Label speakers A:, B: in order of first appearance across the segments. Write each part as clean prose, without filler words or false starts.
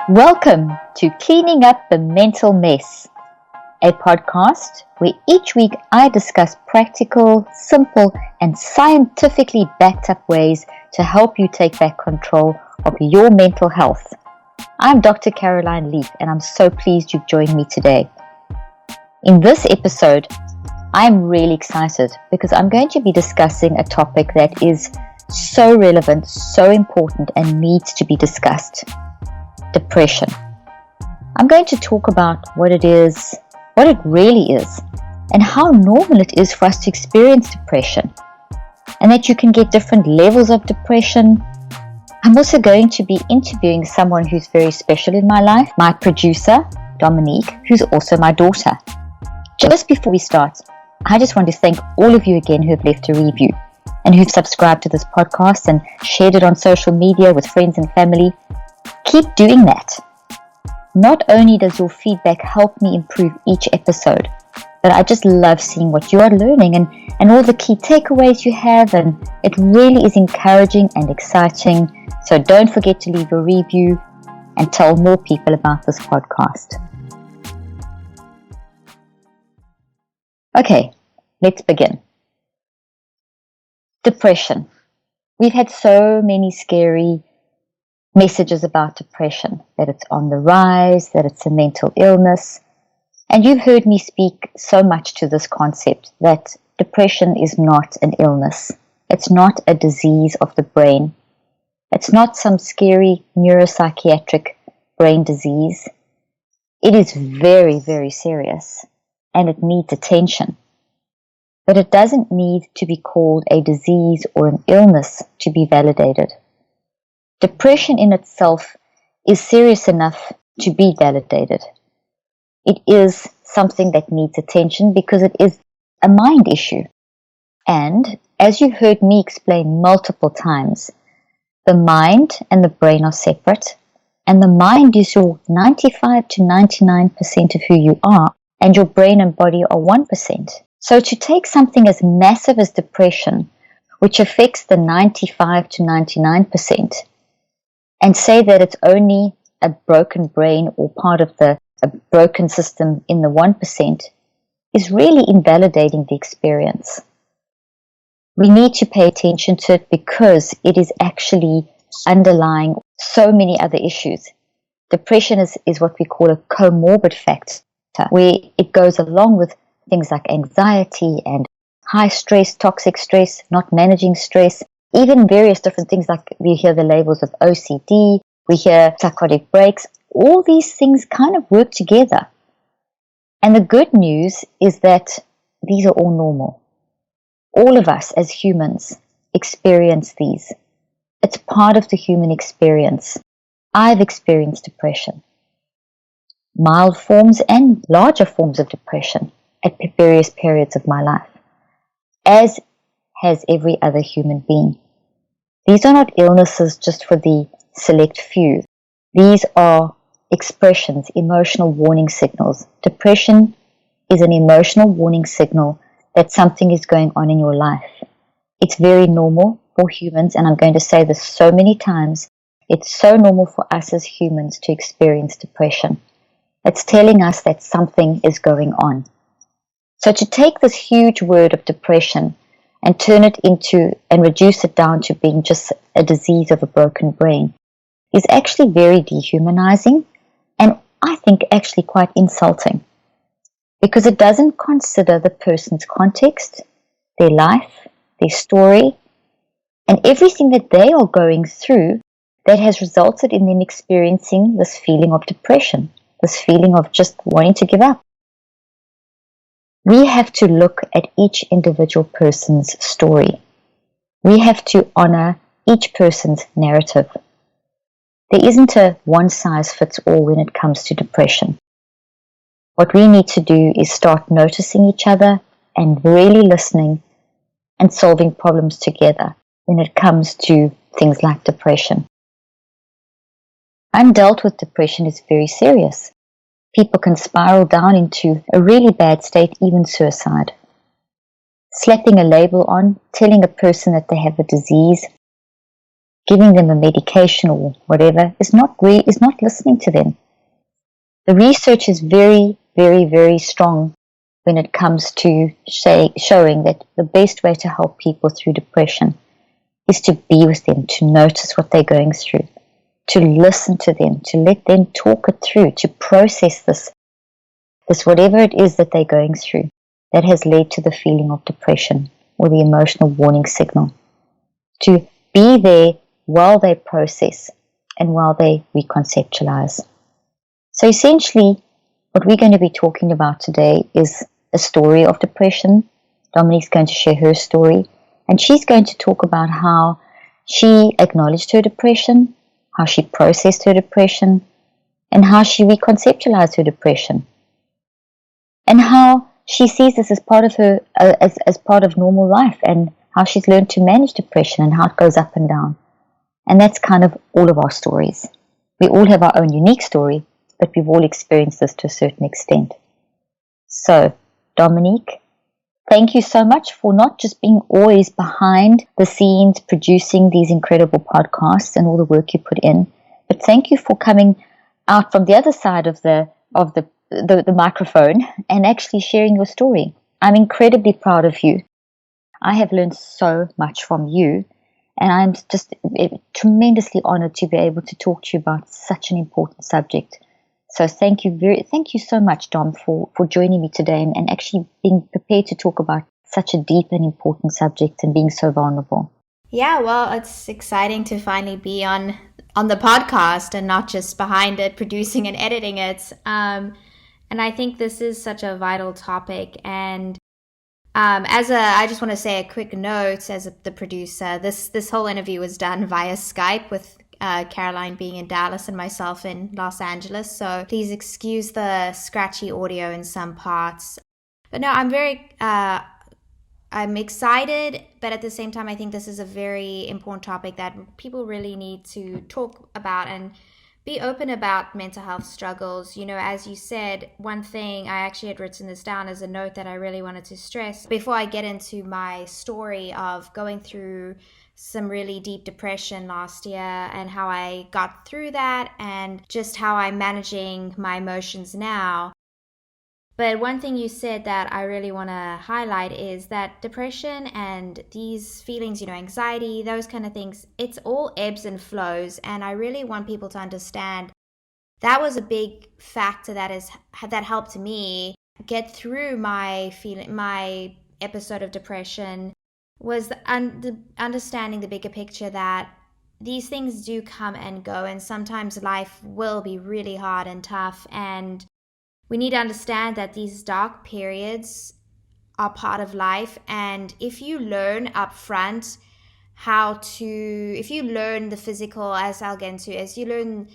A: Welcome to Cleaning Up the Mental Mess, a podcast where each week I discuss practical, simple, and scientifically backed up ways to help you take back control of your mental health. I'm Dr. Caroline Leaf, and I'm so pleased you've joined me today. In this episode, I'm really excited because I'm going to be discussing a topic that is so relevant, so important, and needs to be discussed. Depression. I'm going to talk about what it is, what it really is, and how normal it is for us to experience depression, and that you can get different levels of depression. I'm also going to be interviewing someone who's very special in my life, my producer, Dominique, who's also my daughter. Just before we start, I just want to thank all of you again who have left a review and who've subscribed to this podcast and shared it on social media with friends and family. Keep doing that. Not only does your feedback help me improve each episode, but I just love seeing what you are learning and all the key takeaways you have, and it really is encouraging and exciting. So don't forget to leave a review and tell more people about this podcast. Okay, let's begin. Depression. We've had so many scary messages about depression, that it's on the rise, that it's a mental illness. And you've heard me speak so much to this concept that depression is not an illness. It's not a disease of the brain. It's not some scary neuropsychiatric brain disease. It is very, very serious, and it needs attention. But it doesn't need to be called a disease or an illness to be validated. Depression in itself is serious enough to be validated. It is something that needs attention because it is a mind issue. And as you've heard me explain multiple times, the mind and the brain are separate, and the mind is your 95 to 99% of who you are, and your brain and body are 1%. So to take something as massive as depression, which affects the 95 to 99%, and say that it's only a broken brain or part of a broken system in the 1% is really invalidating the experience. We need to pay attention to it because it is actually underlying so many other issues. Depression is what we call a comorbid factor, where it goes along with things like anxiety and high stress, toxic stress, not managing stress, even various different things like we hear the labels of OCD, we hear psychotic breaks. All these things kind of work together. And the good news is that these are all normal. All of us as humans experience these. It's part of the human experience. I've experienced depression. Mild forms and larger forms of depression at various periods of my life, as has every other human being. These are not illnesses just for the select few. These are expressions, emotional warning signals. Depression is an emotional warning signal that something is going on in your life. It's very normal for humans, and I'm going to say this so many times, it's so normal for us as humans to experience depression. It's telling us that something is going on. So to take this huge word of depression and turn it into and reduce it down to being just a disease of a broken brain is actually very dehumanizing, and I think actually quite insulting, because it doesn't consider the person's context, their life, their story, and everything that they are going through that has resulted in them experiencing this feeling of depression, this feeling of just wanting to give up. We have to look at each individual person's story. We have to honor each person's narrative. There isn't a one-size-fits-all when it comes to depression. What we need to do is start noticing each other and really listening and solving problems together when it comes to things like depression. Undealt with depression is very serious. People can spiral down into a really bad state, even suicide. Slapping a label on, telling a person that they have a disease, giving them a medication or whatever is not listening to them. The research is very, very, very strong when it comes to showing that the best way to help people through depression is to be with them, to notice what they're going through, to listen to them, to let them talk it through, to process this whatever it is that they're going through that has led to the feeling of depression or the emotional warning signal. To be there while they process and while they reconceptualize. So essentially, what we're going to be talking about today is a story of depression. Dominique's going to share her story, and she's going to talk about how she acknowledged her depression, how she processed her depression, and how she reconceptualized her depression, and how she sees this as part of her, as part of normal life, and how she's learned to manage depression and how it goes up and down. And that's kind of all of our stories. We all have our own unique story, but we've all experienced this to a certain extent. So, Dominique, thank you so much for not just being always behind the scenes producing these incredible podcasts and all the work you put in, but thank you for coming out from the other side of the microphone and actually sharing your story. I'm incredibly proud of you. I have learned so much from you, and I'm just tremendously honored to be able to talk to you about such an important subject. So thank you so much, Dom, for joining me today and actually being prepared to talk about such a deep and important subject and being so vulnerable.
B: Yeah, well, it's exciting to finally be on the podcast and not just behind it, producing and editing it. And I think this is such a vital topic. And I just want to say a quick note as the producer. This whole interview was done via Skype with Caroline being in Dallas and myself in Los Angeles. So please excuse the scratchy audio in some parts. But no, I'm excited, but at the same time, I think this is a very important topic that people really need to talk about and be open about mental health struggles. You know, as you said, one thing, I actually had written this down as a note that I really wanted to stress before I get into my story of going through some really deep depression last year and how I got through that and just how I'm managing my emotions now. But one thing you said that I really want to highlight is that depression and these feelings, anxiety, those kind of things, it's all ebbs and flows. And I really want people to understand that was a big factor that helped me get through my episode of depression, was the understanding the bigger picture that these things do come and go. And sometimes life will be really hard and tough, and we need to understand that these dark periods are part of life. And if you learn up front if you learn the physical, as I'll get into, as you learn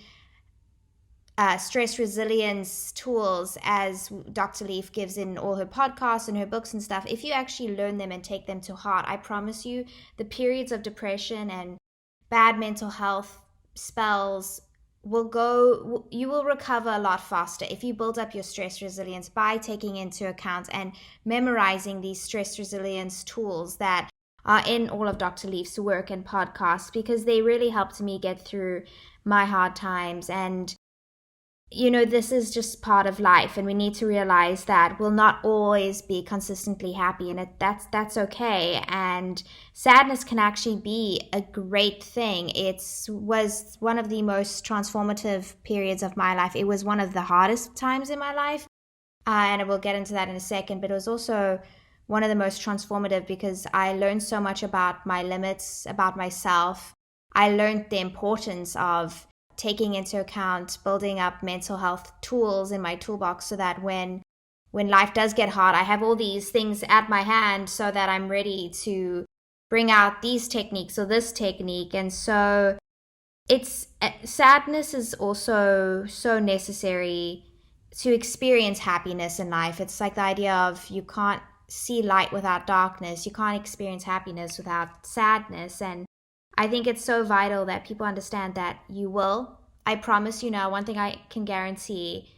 B: stress resilience tools, as Dr. Leaf gives in all her podcasts and her books and stuff, if you actually learn them and take them to heart, I promise you the periods of depression and bad mental health spells you will recover a lot faster if you build up your stress resilience by taking into account and memorizing these stress resilience tools that are in all of Dr. Leaf's work and podcasts, because they really helped me get through my hard times. And this is just part of life, and we need to realize that we'll not always be consistently happy, and that's okay. And sadness can actually be a great thing. It was one of the most transformative periods of my life. It was one of the hardest times in my life, and we'll get into that in a second, but it was also one of the most transformative because I learned so much about my limits, about myself. I learned the importance of taking into account building up mental health tools in my toolbox so that when life does get hard, I have all these things at my hand so that I'm ready to bring out these techniques or this technique. And so sadness is also so necessary to experience happiness in life. It's like the idea of you can't see light without darkness. You can't experience happiness without sadness. And I think it's so vital that people understand that you will. I promise you now, one thing I can guarantee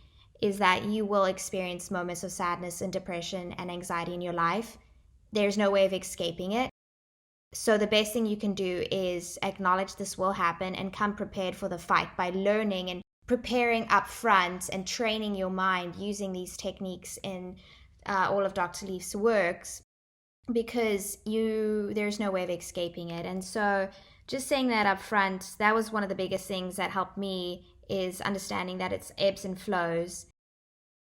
B: is that you will experience moments of sadness and depression and anxiety in your life. There's no way of escaping it. So the best thing you can do is acknowledge this will happen and come prepared for the fight by learning and preparing up front and training your mind using these techniques in all of Dr. Leaf's works, because there's no way of escaping it. And so just saying that up front, that was one of the biggest things that helped me, is understanding that it's ebbs and flows.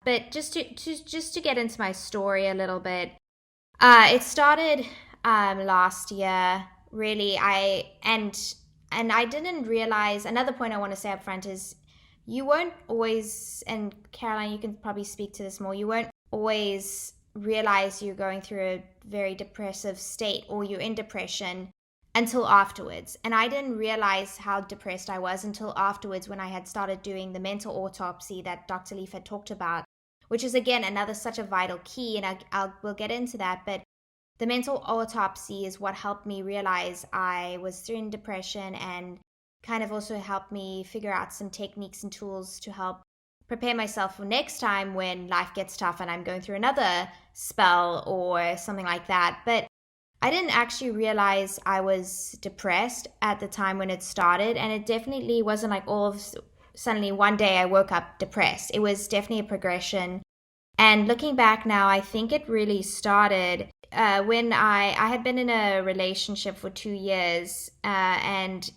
B: But just to get into my story a little bit, it started last year, really. And I didn't realize, another point I want to say up front is, you won't always, and Caroline, you can probably speak to this more, you won't always realize you're going through a very depressive state or you're in depression until afterwards. And I didn't realize how depressed I was until afterwards, when I had started doing the mental autopsy that Dr. Leaf had talked about, which is, again, another such a vital key, and we'll get into that. But the mental autopsy is what helped me realize I was in depression, and kind of also helped me figure out some techniques and tools to help prepare myself for next time when life gets tough and I'm going through another spell or something like that. But I didn't actually realize I was depressed at the time when it started, and it definitely wasn't like suddenly one day I woke up depressed. It was definitely a progression. And looking back now, I think it really started when I had been in a relationship for 2 years, and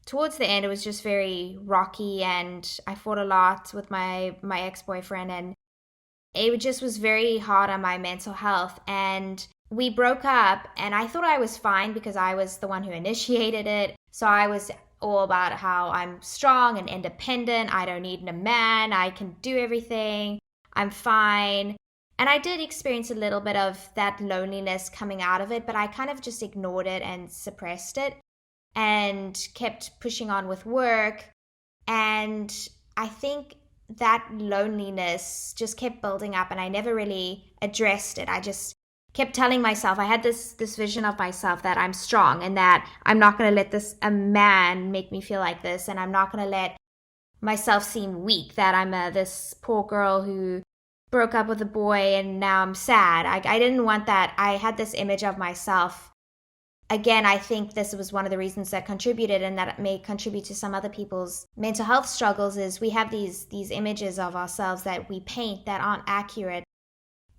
B: towards the end it was just very rocky, and I fought a lot with my ex-boyfriend, and it just was very hard on my mental health. And we broke up, and I thought I was fine because I was the one who initiated it. So I was all about how I'm strong and independent. I don't need a man. I can do everything. I'm fine. And I did experience a little bit of that loneliness coming out of it, but I kind of just ignored it and suppressed it and kept pushing on with work. And I think that loneliness just kept building up, and I never really addressed it. I just kept telling myself, I had this vision of myself that I'm strong, and that I'm not going to let a man make me feel like this, and I'm not going to let myself seem weak, that I'm this poor girl who broke up with a boy and now I'm sad. I didn't want that. I had this image of myself. Again, I think this was one of the reasons that contributed, and that it may contribute to some other people's mental health struggles, is we have these images of ourselves that we paint that aren't accurate,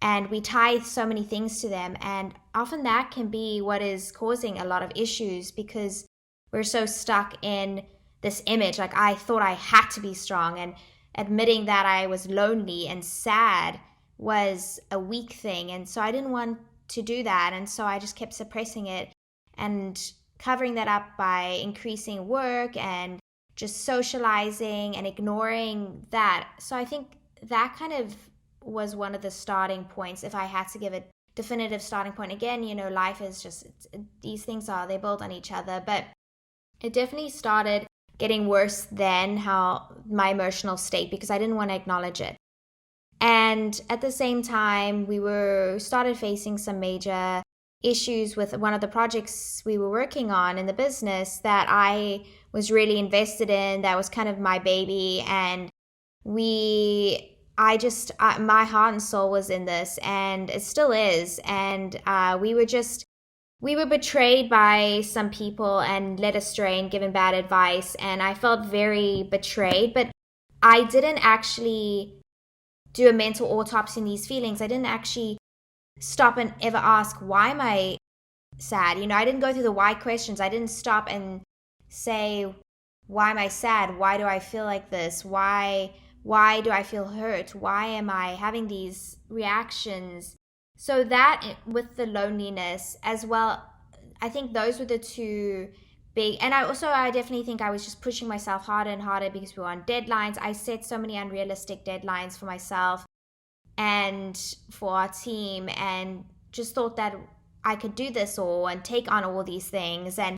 B: and we tie so many things to them. And often that can be what is causing a lot of issues, because we're so stuck in this image. Like, I thought I had to be strong, and admitting that I was lonely and sad was a weak thing. And so I didn't want to do that. And so I just kept suppressing it and covering that up by increasing work and just socializing and ignoring that. So I think that kind of was one of the starting points. If I had to give a definitive starting point, again, life is just, these things they build on each other. But it definitely started getting worse than how my emotional state, because I didn't want to acknowledge it. And at the same time, we started facing some major issues with one of the projects we were working on in the business that I was really invested in, that was kind of my baby. And my heart and soul was in this, and it still is. And we were betrayed by some people and led astray and given bad advice. And I felt very betrayed, but I didn't actually do a mental autopsy in these feelings. I didn't actually stop and ever ask, why am I sad? I didn't go through the why questions. I didn't stop and say, why am I sad? Why do I feel like this? Why do I feel hurt? Why am I having these reactions? So that, with the loneliness as well, I think those were the two big. And I definitely think I was just pushing myself harder and harder because we were on deadlines. I set so many unrealistic deadlines for myself and for our team, and just thought that I could do this all and take on all these things, and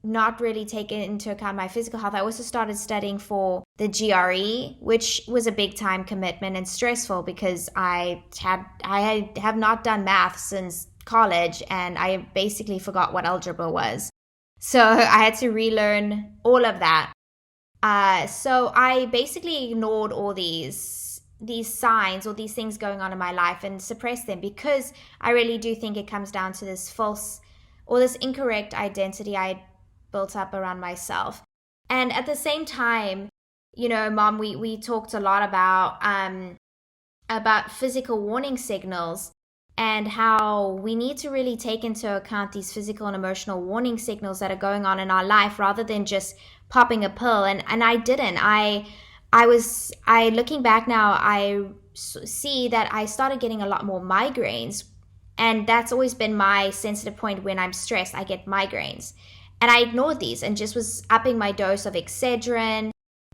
B: not really take into account my physical health. I also started studying for the GRE, which was a big time commitment and stressful, because I have not done math since college, and I basically forgot what algebra was. So I had to relearn all of that. So I basically ignored all these signs or these things going on in my life and suppressed them, because I really do think it comes down to this false or this incorrect identity I had built up around myself. And at the same time, Mom, we talked a lot about physical warning signals and how we need to really take into account these physical and emotional warning signals that are going on in our life rather than just popping a pill. And I didn't. I looking back now, I see that I started getting a lot more migraines. And that's always been my sensitive point. When I'm stressed, I get migraines. And I ignored these and just was upping my dose of Excedrin.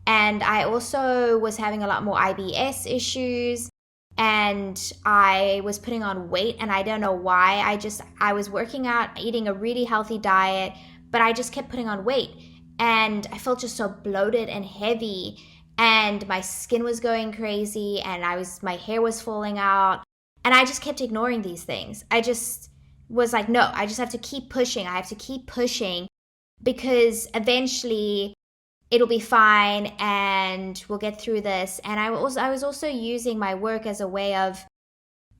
B: And I also was having a lot more IBS issues. And I was putting on weight, and I don't know why. I was working out, eating a really healthy diet, but I just kept putting on weight. And I felt just so bloated and heavy, and my skin was going crazy, and my hair was falling out. And I just kept ignoring these things. I just was like, no, I just have to keep pushing. I have to keep pushing because eventually it'll be fine and we'll get through this. And I was also using my work as a way of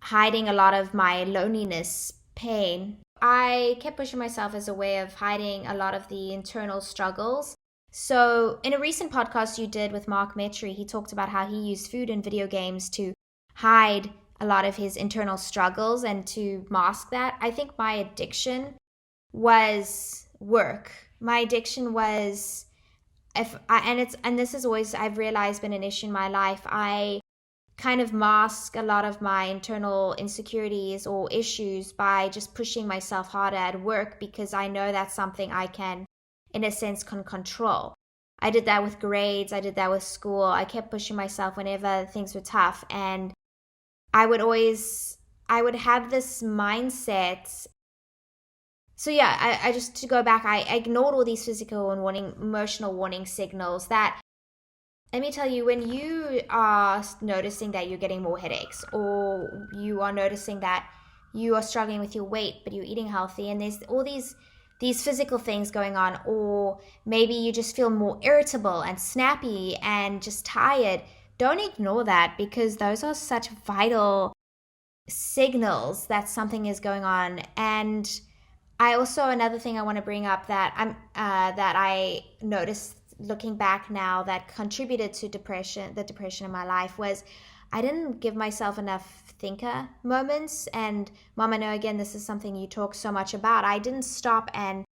B: hiding a lot of my loneliness, pain. I kept pushing myself as a way of hiding a lot of the internal struggles. So in a recent podcast you did with Mark Metry, he talked about how he used food and video games to hide a lot of his internal struggles and to mask that. I think my addiction was work. My addiction was, this is always, I've realized, been an issue in my life. I kind of mask a lot of my internal insecurities or issues by just pushing myself harder at work because I know that's something I can, in a sense, can control. I did that with grades. I did that with school. I kept pushing myself whenever things were tough. And I would have this mindset. So yeah, I just, to go back, I ignored all these physical and emotional warning signals that, let me tell you, when you are noticing that you're getting more headaches, or you are noticing that you are struggling with your weight, but you're eating healthy, and there's all these physical things going on, or maybe you just feel more irritable and snappy and just tired, don't ignore that, because those are such vital signals that something is going on. And I also, another thing I want to bring up that I noticed looking back now that contributed to the depression in my life, was I didn't give myself enough thinker moments. And Mom, I know again this is something you talk so much about. I didn't stop and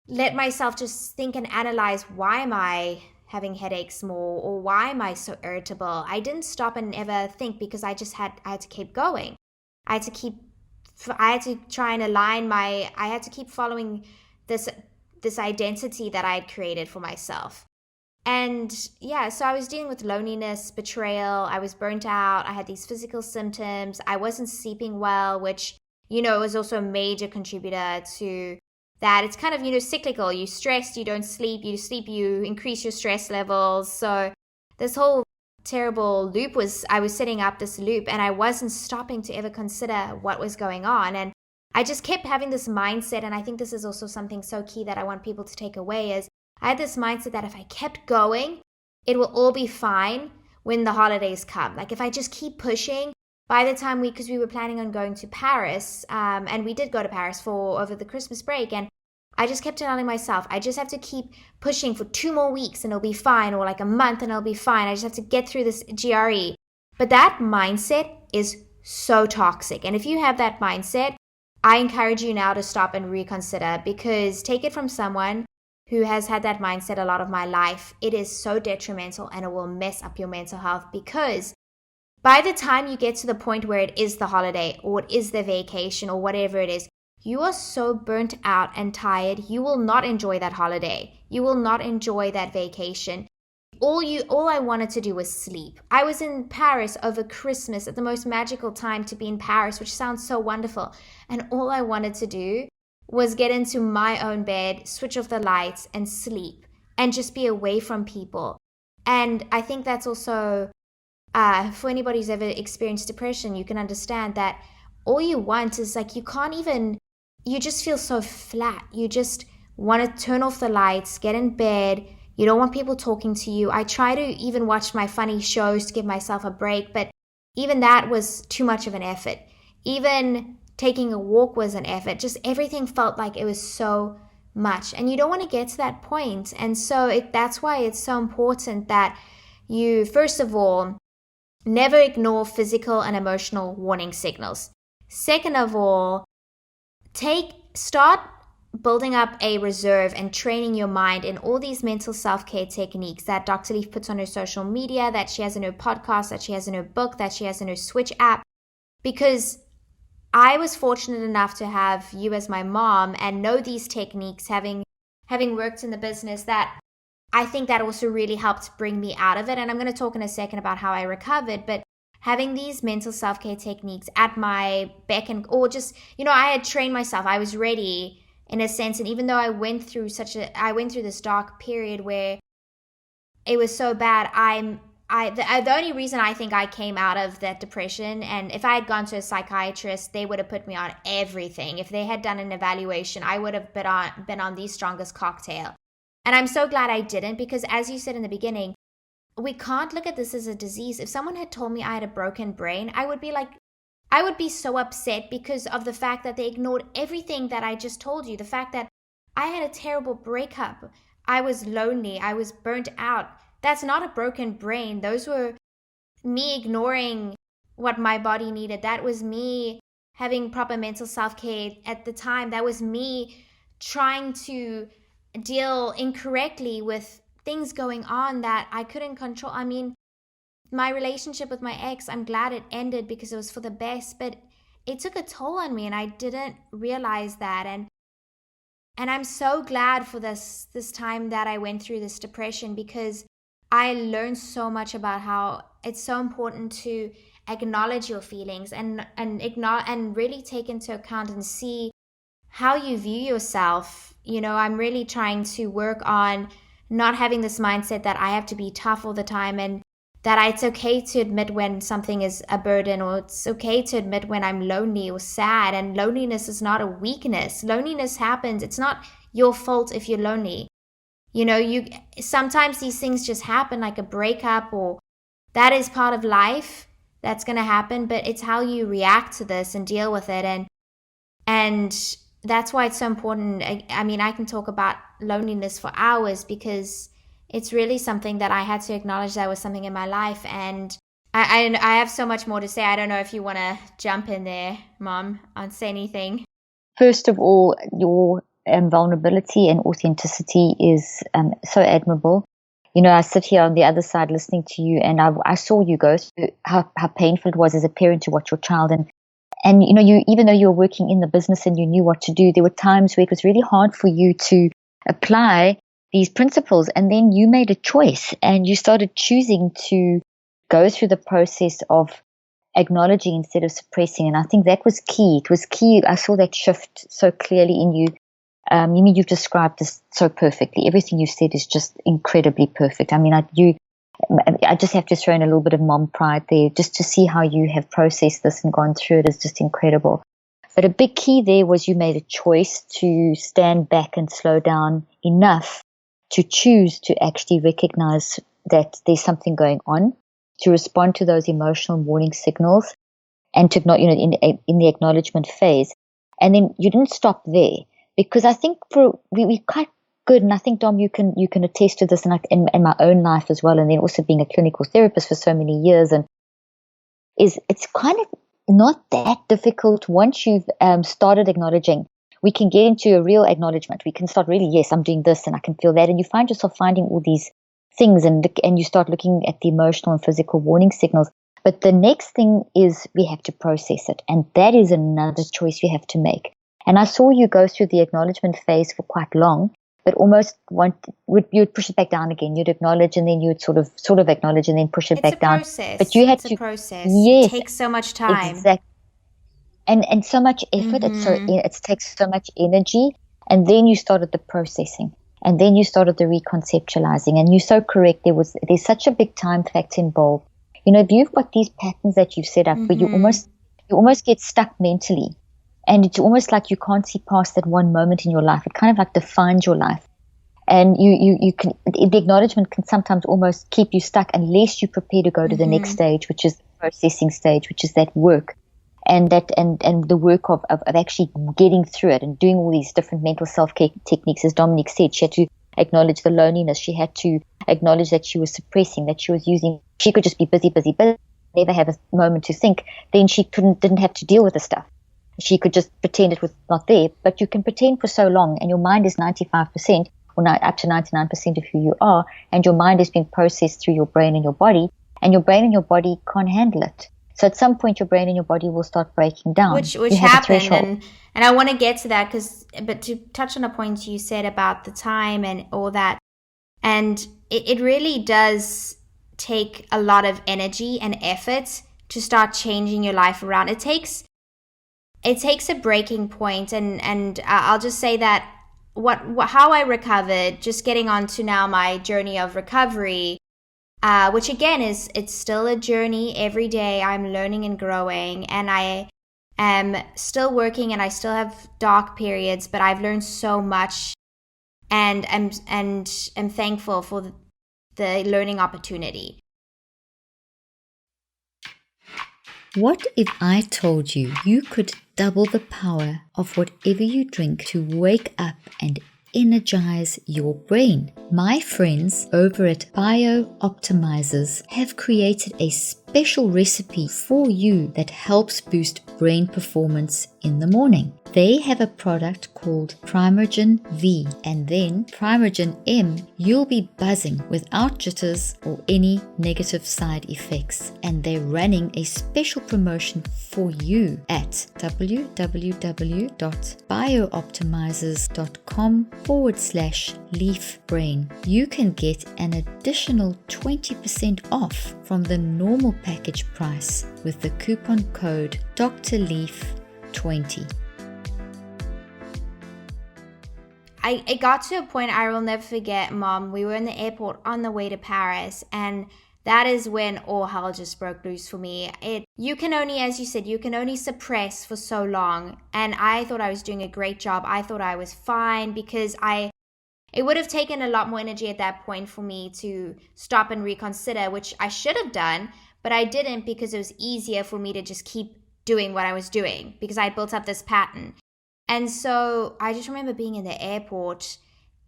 B: let myself just think and analyze, why am I having headaches more, or why am I so irritable? I didn't stop and ever think, because I had to keep going. I had to try and I had to keep following this identity that I had created for myself. And yeah, so I was dealing with loneliness, betrayal. I was burnt out. I had these physical symptoms. I wasn't sleeping well, which, was also a major contributor to that. It's kind of, cyclical. You stressed, you don't sleep, you increase your stress levels. So this whole terrible loop I was setting up this loop, and I wasn't stopping to ever consider what was going on. And I just kept having this mindset, and I think this is also something so key that I want people to take away, is I had this mindset that if I kept going, it will all be fine when the holidays come. Like if I just keep pushing, by the time because we were planning on going to Paris, and we did go to Paris over the Christmas break, and I just kept telling myself, I just have to keep pushing for 2 more weeks and it'll be fine, or like a month and it'll be fine. I just have to get through this GRE. But that mindset is so toxic. And if you have that mindset, I encourage you now to stop and reconsider, because take it from someone who has had that mindset a lot of my life. It is so detrimental, and it will mess up your mental health, because by the time you get to the point where it is the holiday, or it is the vacation, or whatever it is, you are so burnt out and tired, you will not enjoy that holiday. You will not enjoy that vacation. All I wanted to do was sleep. I was in Paris over Christmas, at the most magical time to be in Paris, which sounds so wonderful. And all I wanted to do was get into my own bed, switch off the lights, and sleep, and just be away from people. And I think that's also, for anybody who's ever experienced depression, you can understand that all you want is you just feel so flat. You just want to turn off the lights, get in bed. You don't want people talking to you. I try to even watch my funny shows to give myself a break, but even that was too much of an effort. Even taking a walk was an effort. Just everything felt like it was so much, and you don't want to get to that point. And so that's why it's so important that you, first of all, never ignore physical and emotional warning signals. Second of all, start building up a reserve and training your mind in all these mental self-care techniques that Dr. Leaf puts on her social media, that she has in her podcast, that she has in her book, that she has in her Switch app. Because I was fortunate enough to have you as my mom and know these techniques, having worked in the business, that I think that also really helped bring me out of it. And I'm going to talk in a second about how I recovered, but having these mental self-care techniques at my beck and, or just, I had trained myself. I was ready in a sense. And even though I went through this dark period where it was so bad, the only reason I think I came out of that depression, and if I had gone to a psychiatrist, they would have put me on everything. If they had done an evaluation, I would have been on the strongest cocktail. And I'm so glad I didn't, because as you said in the beginning, we can't look at this as a disease. If someone had told me I had a broken brain, I would be so upset because of the fact that they ignored everything that I just told you. The fact that I had a terrible breakup. I was lonely. I was burnt out. That's not a broken brain. Those were me ignoring what my body needed. That was me having proper mental self-care at the time. That was me trying to deal incorrectly with things going on that I couldn't control. I mean, my relationship with my ex, I'm glad it ended because it was for the best, but it took a toll on me and I didn't realize that. And I'm so glad for this time that I went through this depression, because I learned so much about how it's so important to acknowledge your feelings and really take into account and see how you view yourself. I'm really trying to work on not having this mindset that I have to be tough all the time, and that it's okay to admit when something is a burden, or it's okay to admit when I'm lonely or sad. And loneliness is not a weakness. Loneliness happens. It's not your fault if you're lonely. Sometimes these things just happen, like a breakup, or that is part of life. That's going to happen, but it's how you react to this and deal with it. And that's why it's so important. I mean, I can talk about loneliness for hours, because it's really something that I had to acknowledge that was something in my life. And I have so much more to say. I don't know if you want to jump in there, Mom, and say anything.
A: First of all, your vulnerability and authenticity is so admirable. I sit here on the other side listening to you, and I saw you go through how painful it was as a parent to watch your child. And you, even though you were working in the business and you knew what to do, there were times where it was really hard for you to apply these principles. And then you made a choice and you started choosing to go through the process of acknowledging instead of suppressing. And I think that was key. It was key. I saw that shift so clearly in you. You've described this so perfectly. Everything you said is just incredibly perfect. I mean, I just have to throw in a little bit of mom pride there, just to see how you have processed this and gone through it is just incredible. But a big key there was you made a choice to stand back and slow down enough to choose to actually recognize that there's something going on, to respond to those emotional warning signals, and to not, in the acknowledgement phase. And then you didn't stop there, because I think we're quite good, and I think, Dom, you can attest to this in my own life as well, and then also being a clinical therapist for so many years, and it's kind of not that difficult once you've started acknowledging. We can get into a real acknowledgement. We can start really, yes, I'm doing this and I can feel that, and you find yourself finding all these things, and you start looking at the emotional and physical warning signals. But the next thing is we have to process it, and that is another choice we have to make. And I saw you go through the acknowledgement phase for quite long, but almost you'd push it back down again. You'd acknowledge, and then you'd sort of acknowledge, and then push it back down. But you had
B: to process.
A: Yes,
B: it takes so much time.
A: Exactly. And so much effort.
B: Mm-hmm.
A: It takes so much energy. And then you started the processing, and then you started the reconceptualizing. And you're so correct. There's such a big time factor involved. If you've got these patterns that you've set up, where you almost get stuck mentally. And it's almost like you can't see past that one moment in your life. It kind of like defines your life. And you can, the acknowledgement can sometimes almost keep you stuck unless you prepare to go to the next stage, which is the processing stage, which is that work. and the work of actually getting through it and doing all these different mental self-care techniques. As Dominique said, she had to acknowledge the loneliness. She had to acknowledge that she was suppressing, that she was using, she could just be busy, never have a moment to think. Then she didn't have to deal with the stuff. She could just pretend it was not there. But you can pretend for so long, and your mind is 95%, or up to 99% of who you are, and your mind is being processed through your brain and your body, and your brain and your body can't handle it. So at some point, your brain and your body will start breaking down.
B: Which happened, and I want to get to that, but to touch on a point you said about the time and all that, and it really does take a lot of energy and effort to start changing your life around. It takes a breaking point, and I'll just say that how I recovered, just getting on to now my journey of recovery, which again it's still a journey. Every day I'm learning and growing, and I am still working, and I still have dark periods, but I've learned so much, and am thankful for the learning opportunity.
C: What if I told you you could double the power of whatever you drink to wake up and energize your brain? My friends over at Bio-Optimizers have created a special recipe for you that helps boost brain performance in the morning. They have a product called Primogen V, and then Primogen M. You'll be buzzing without jitters or any negative side effects. And they're running a special promotion for you at www.biooptimizers.com/leafbrain. You can get an additional 20% off from the normal package price with the coupon code DrLeaf20.
B: It got to a point I will never forget, Mom. We were in the airport on the way to Paris, and that is when all hell just broke loose for me. You can only, as you said, you can only suppress for so long. And I thought I was doing a great job. I thought I was fine, because it would have taken a lot more energy at that point for me to stop and reconsider, which I should have done, but I didn't, because it was easier for me to just keep doing what I was doing, because I built up this pattern. And so I just remember being in the airport,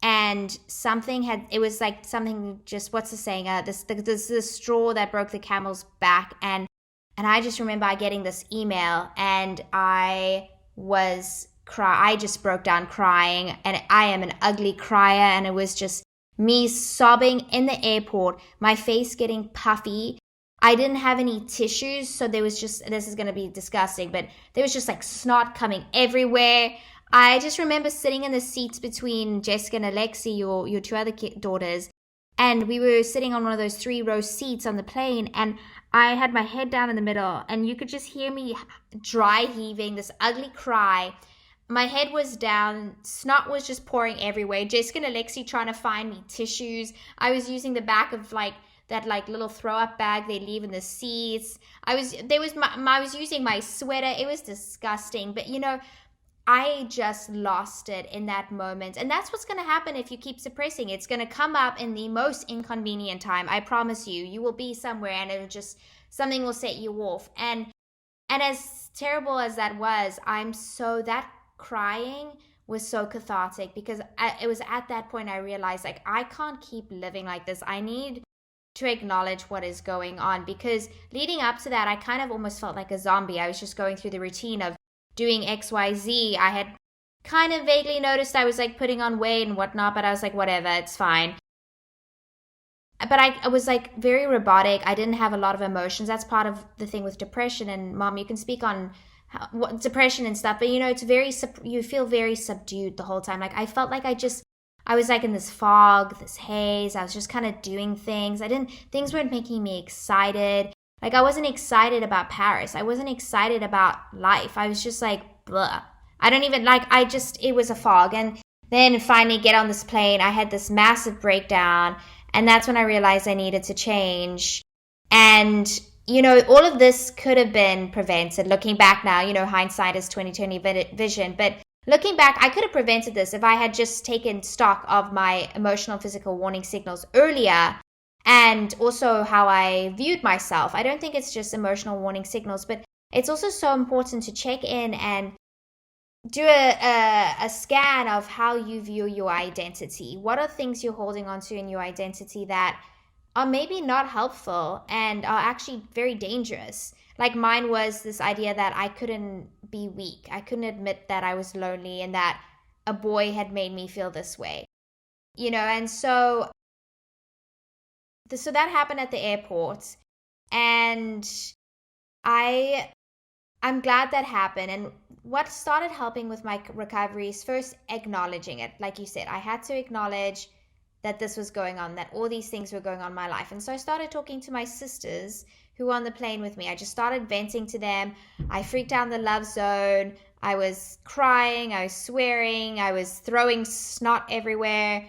B: and it was like something, just, what's the saying? The straw that broke the camel's back. And I just remember getting this email, and I just broke down crying, and I am an ugly crier. And it was just me sobbing in the airport, my face getting puffy. I didn't have any tissues, so there was just, this is going to be disgusting, but there was just like snot coming everywhere. I just remember sitting in the seats between Jessica and Alexi, your two other daughters, and we were sitting on one of those 3-row seats on the plane, and I had my head down in the middle, and you could just hear me dry heaving, this ugly cry. My head was down, snot was just pouring everywhere. Jessica and Alexi trying to find me tissues. I was using the back of that little throw up bag they leave in the seats. I was using my sweater. It was disgusting. But I just lost it in that moment. And that's what's going to happen if you keep suppressing. It's going to come up in the most inconvenient time. I promise you. You will be somewhere, and something will set you off. And as terrible as that was, that crying was so cathartic, because it was at that point I realized, like, I can't keep living like this. I need to acknowledge what is going on, because leading up to that, I kind of almost felt like a zombie. I was just going through the routine of doing XYZ. I had kind of vaguely noticed I was like putting on weight and whatnot, but I was like, whatever, it's fine. But I was like very robotic. I didn't have a lot of emotions. That's part of the thing with depression. And Mom, you can speak on depression and stuff, but you feel very subdued the whole time. Like, I felt like I was like in this fog, this haze. I was just kind of doing things. Things weren't making me excited. Like, I wasn't excited about Paris. I wasn't excited about life. I was just like, blah. It was a fog. And then finally get on this plane, I had this massive breakdown. And that's when I realized I needed to change. And, all of this could have been prevented. Looking back now, hindsight is 20/20 vision. But looking back, I could have prevented this if I had just taken stock of my emotional, physical warning signals earlier, and also how I viewed myself. I don't think it's just emotional warning signals, but it's also so important to check in and do a scan of how you view your identity. What are things you're holding on to in your identity that are maybe not helpful and are actually very dangerous? Like mine was this idea that I couldn't be weak. I couldn't admit that I was lonely and that a boy had made me feel this way. And so that happened at the airport, and I'm glad that happened. And what started helping with my recovery is first acknowledging it. Like you said, I had to acknowledge that this was going on, that all these things were going on in my life. And so I started talking to my sisters who were on the plane with me. I just started venting to them. I freaked out in the love zone. I was crying. I was swearing. I was throwing snot everywhere.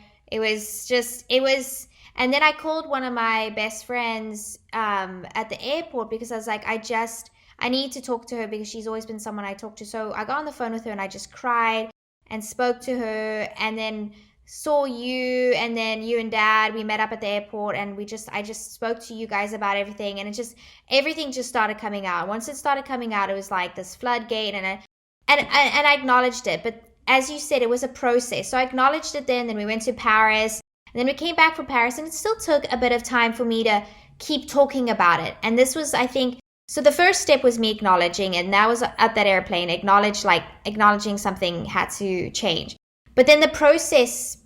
B: And then I called one of my best friends at the airport because I was like, I need to talk to her because she's always been someone I talk to. So I got on the phone with her and I just cried and spoke to her, and then saw you, and then you and Dad, we met up at the airport, and I just spoke to you guys about everything, and everything just started coming out. Once it started coming out, it was like this floodgate, and I acknowledged it. But as you said, it was a process. So I acknowledged it then we went to Paris, and then we came back from Paris, and it still took a bit of time for me to keep talking about it. And this was, I think, so the first step was me acknowledging it, and that was at that airplane, acknowledging something had to change. But then the processing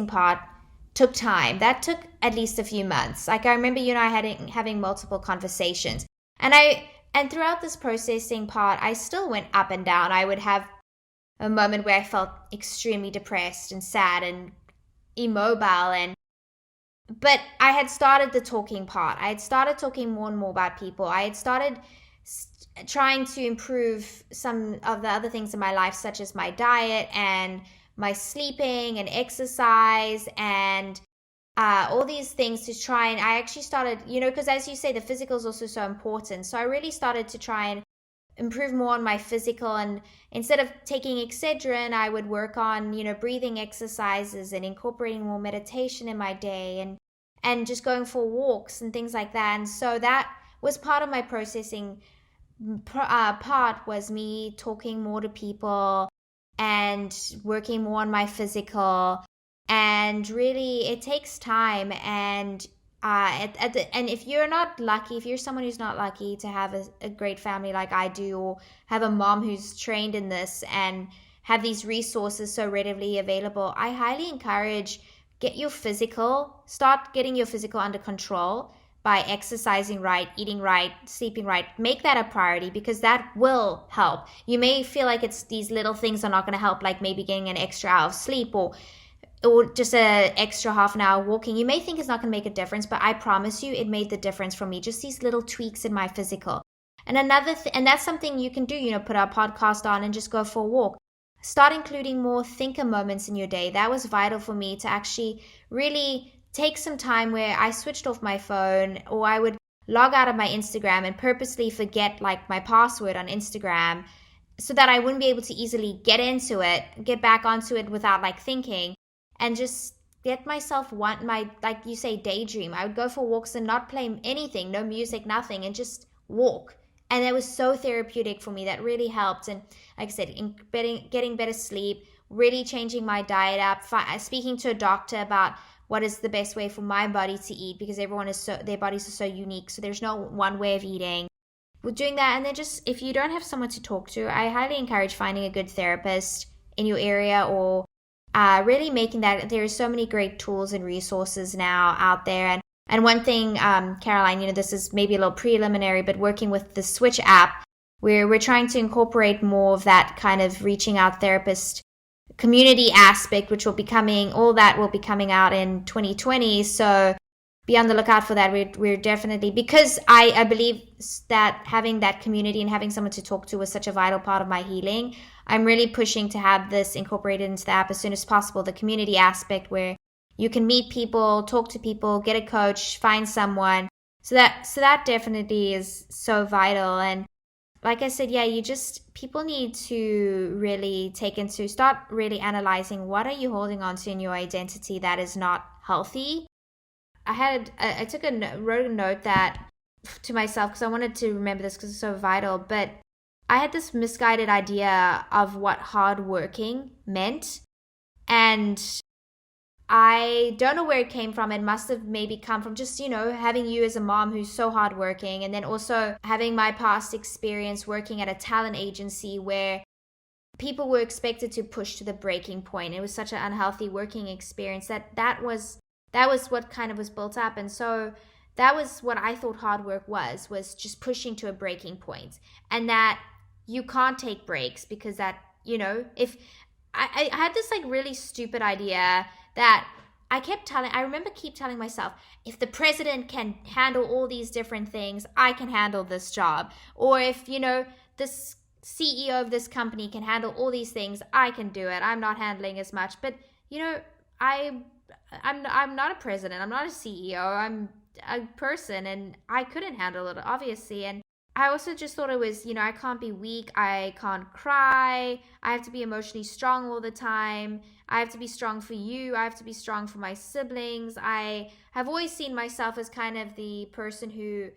B: part took time. That took at least a few months. Like I remember you and I having multiple conversations. And throughout this processing part, I still went up and down. I would have a moment where I felt extremely depressed and sad and immobile, but I had started the talking part. I had started talking more and more about people. I had started trying to improve some of the other things in my life, such as my diet and my sleeping and exercise and all these things to try. And I actually started, because as you say, the physical is also so important. So I really started to try and improve more on my physical, and instead of taking Excedrin, I would work on breathing exercises and incorporating more meditation in my day, and just going for walks and things like that. And so that was part of my processing part, was me talking more to people and working more on my physical. And really it takes time, and and if you're not lucky, if you're someone who's not lucky to have a great family like I do, or have a mom who's trained in this and have these resources so readily available, I highly encourage start getting your physical under control by exercising right, eating right, sleeping right. Make that a priority, because that will help. You may feel like it's these little things are not going to help, like maybe getting an extra hour of sleep or just an extra half an hour walking. You may think it's not going to make a difference, but I promise you it made the difference for me. Just these little tweaks in my physical. And and that's something you can do, put our podcast on and just go for a walk. Start including more thinker moments in your day. That was vital for me to actually really take some time where I switched off my phone, or I would log out of my Instagram and purposely forget like my password on Instagram, so that I wouldn't be able to easily get back onto it without like thinking. And just get myself like you say, daydream. I would go for walks and not play anything, no music, nothing, and just walk. And it was so therapeutic for me. That really helped. And like I said, getting better sleep, really changing my diet up, speaking to a doctor about what is the best way for my body to eat, because their bodies are so unique. So there's no one way of eating. We're doing that. And then just, if you don't have someone to talk to, I highly encourage finding a good therapist in your area, or really making that. There are so many great tools and resources now out there. And one thing, Caroline, this is maybe a little preliminary, but working with the Switch app, we're trying to incorporate more of that kind of reaching out therapist community aspect, which will be coming out in 2020. So be on the lookout for that. We're definitely, because I believe that having that community and having someone to talk to was such a vital part of my healing. I'm really pushing to have this incorporated into the app as soon as possible, the community aspect where you can meet people, talk to people, get a coach, find someone. So that definitely is so vital. And like I said, people need to really start really analyzing, what are you holding on to in your identity that is not healthy? I wrote a note that to myself, because I wanted to remember this because it's so vital, but I had this misguided idea of what hardworking meant. And I don't know where it came from. It must have maybe come from just, having you as a mom who's so hardworking, and then also having my past experience working at a talent agency where people were expected to push to the breaking point. It was such an unhealthy working experience that was what kind of was built up. And so that was what I thought hard work was just pushing to a breaking point, and that you can't take breaks because that, if I had this like really stupid idea that I remember keep telling myself, if the president can handle all these different things, I can handle this job. Or if, this CEO of this company can handle all these things, I can do it. I'm not handling as much. But, I'm not a president. I'm not a CEO. I'm a person, and I couldn't handle it, obviously. And I also just thought it was, I can't be weak. I can't cry. I have to be emotionally strong all the time. I have to be strong for you. I have to be strong for my siblings. I have always seen myself as kind of the person who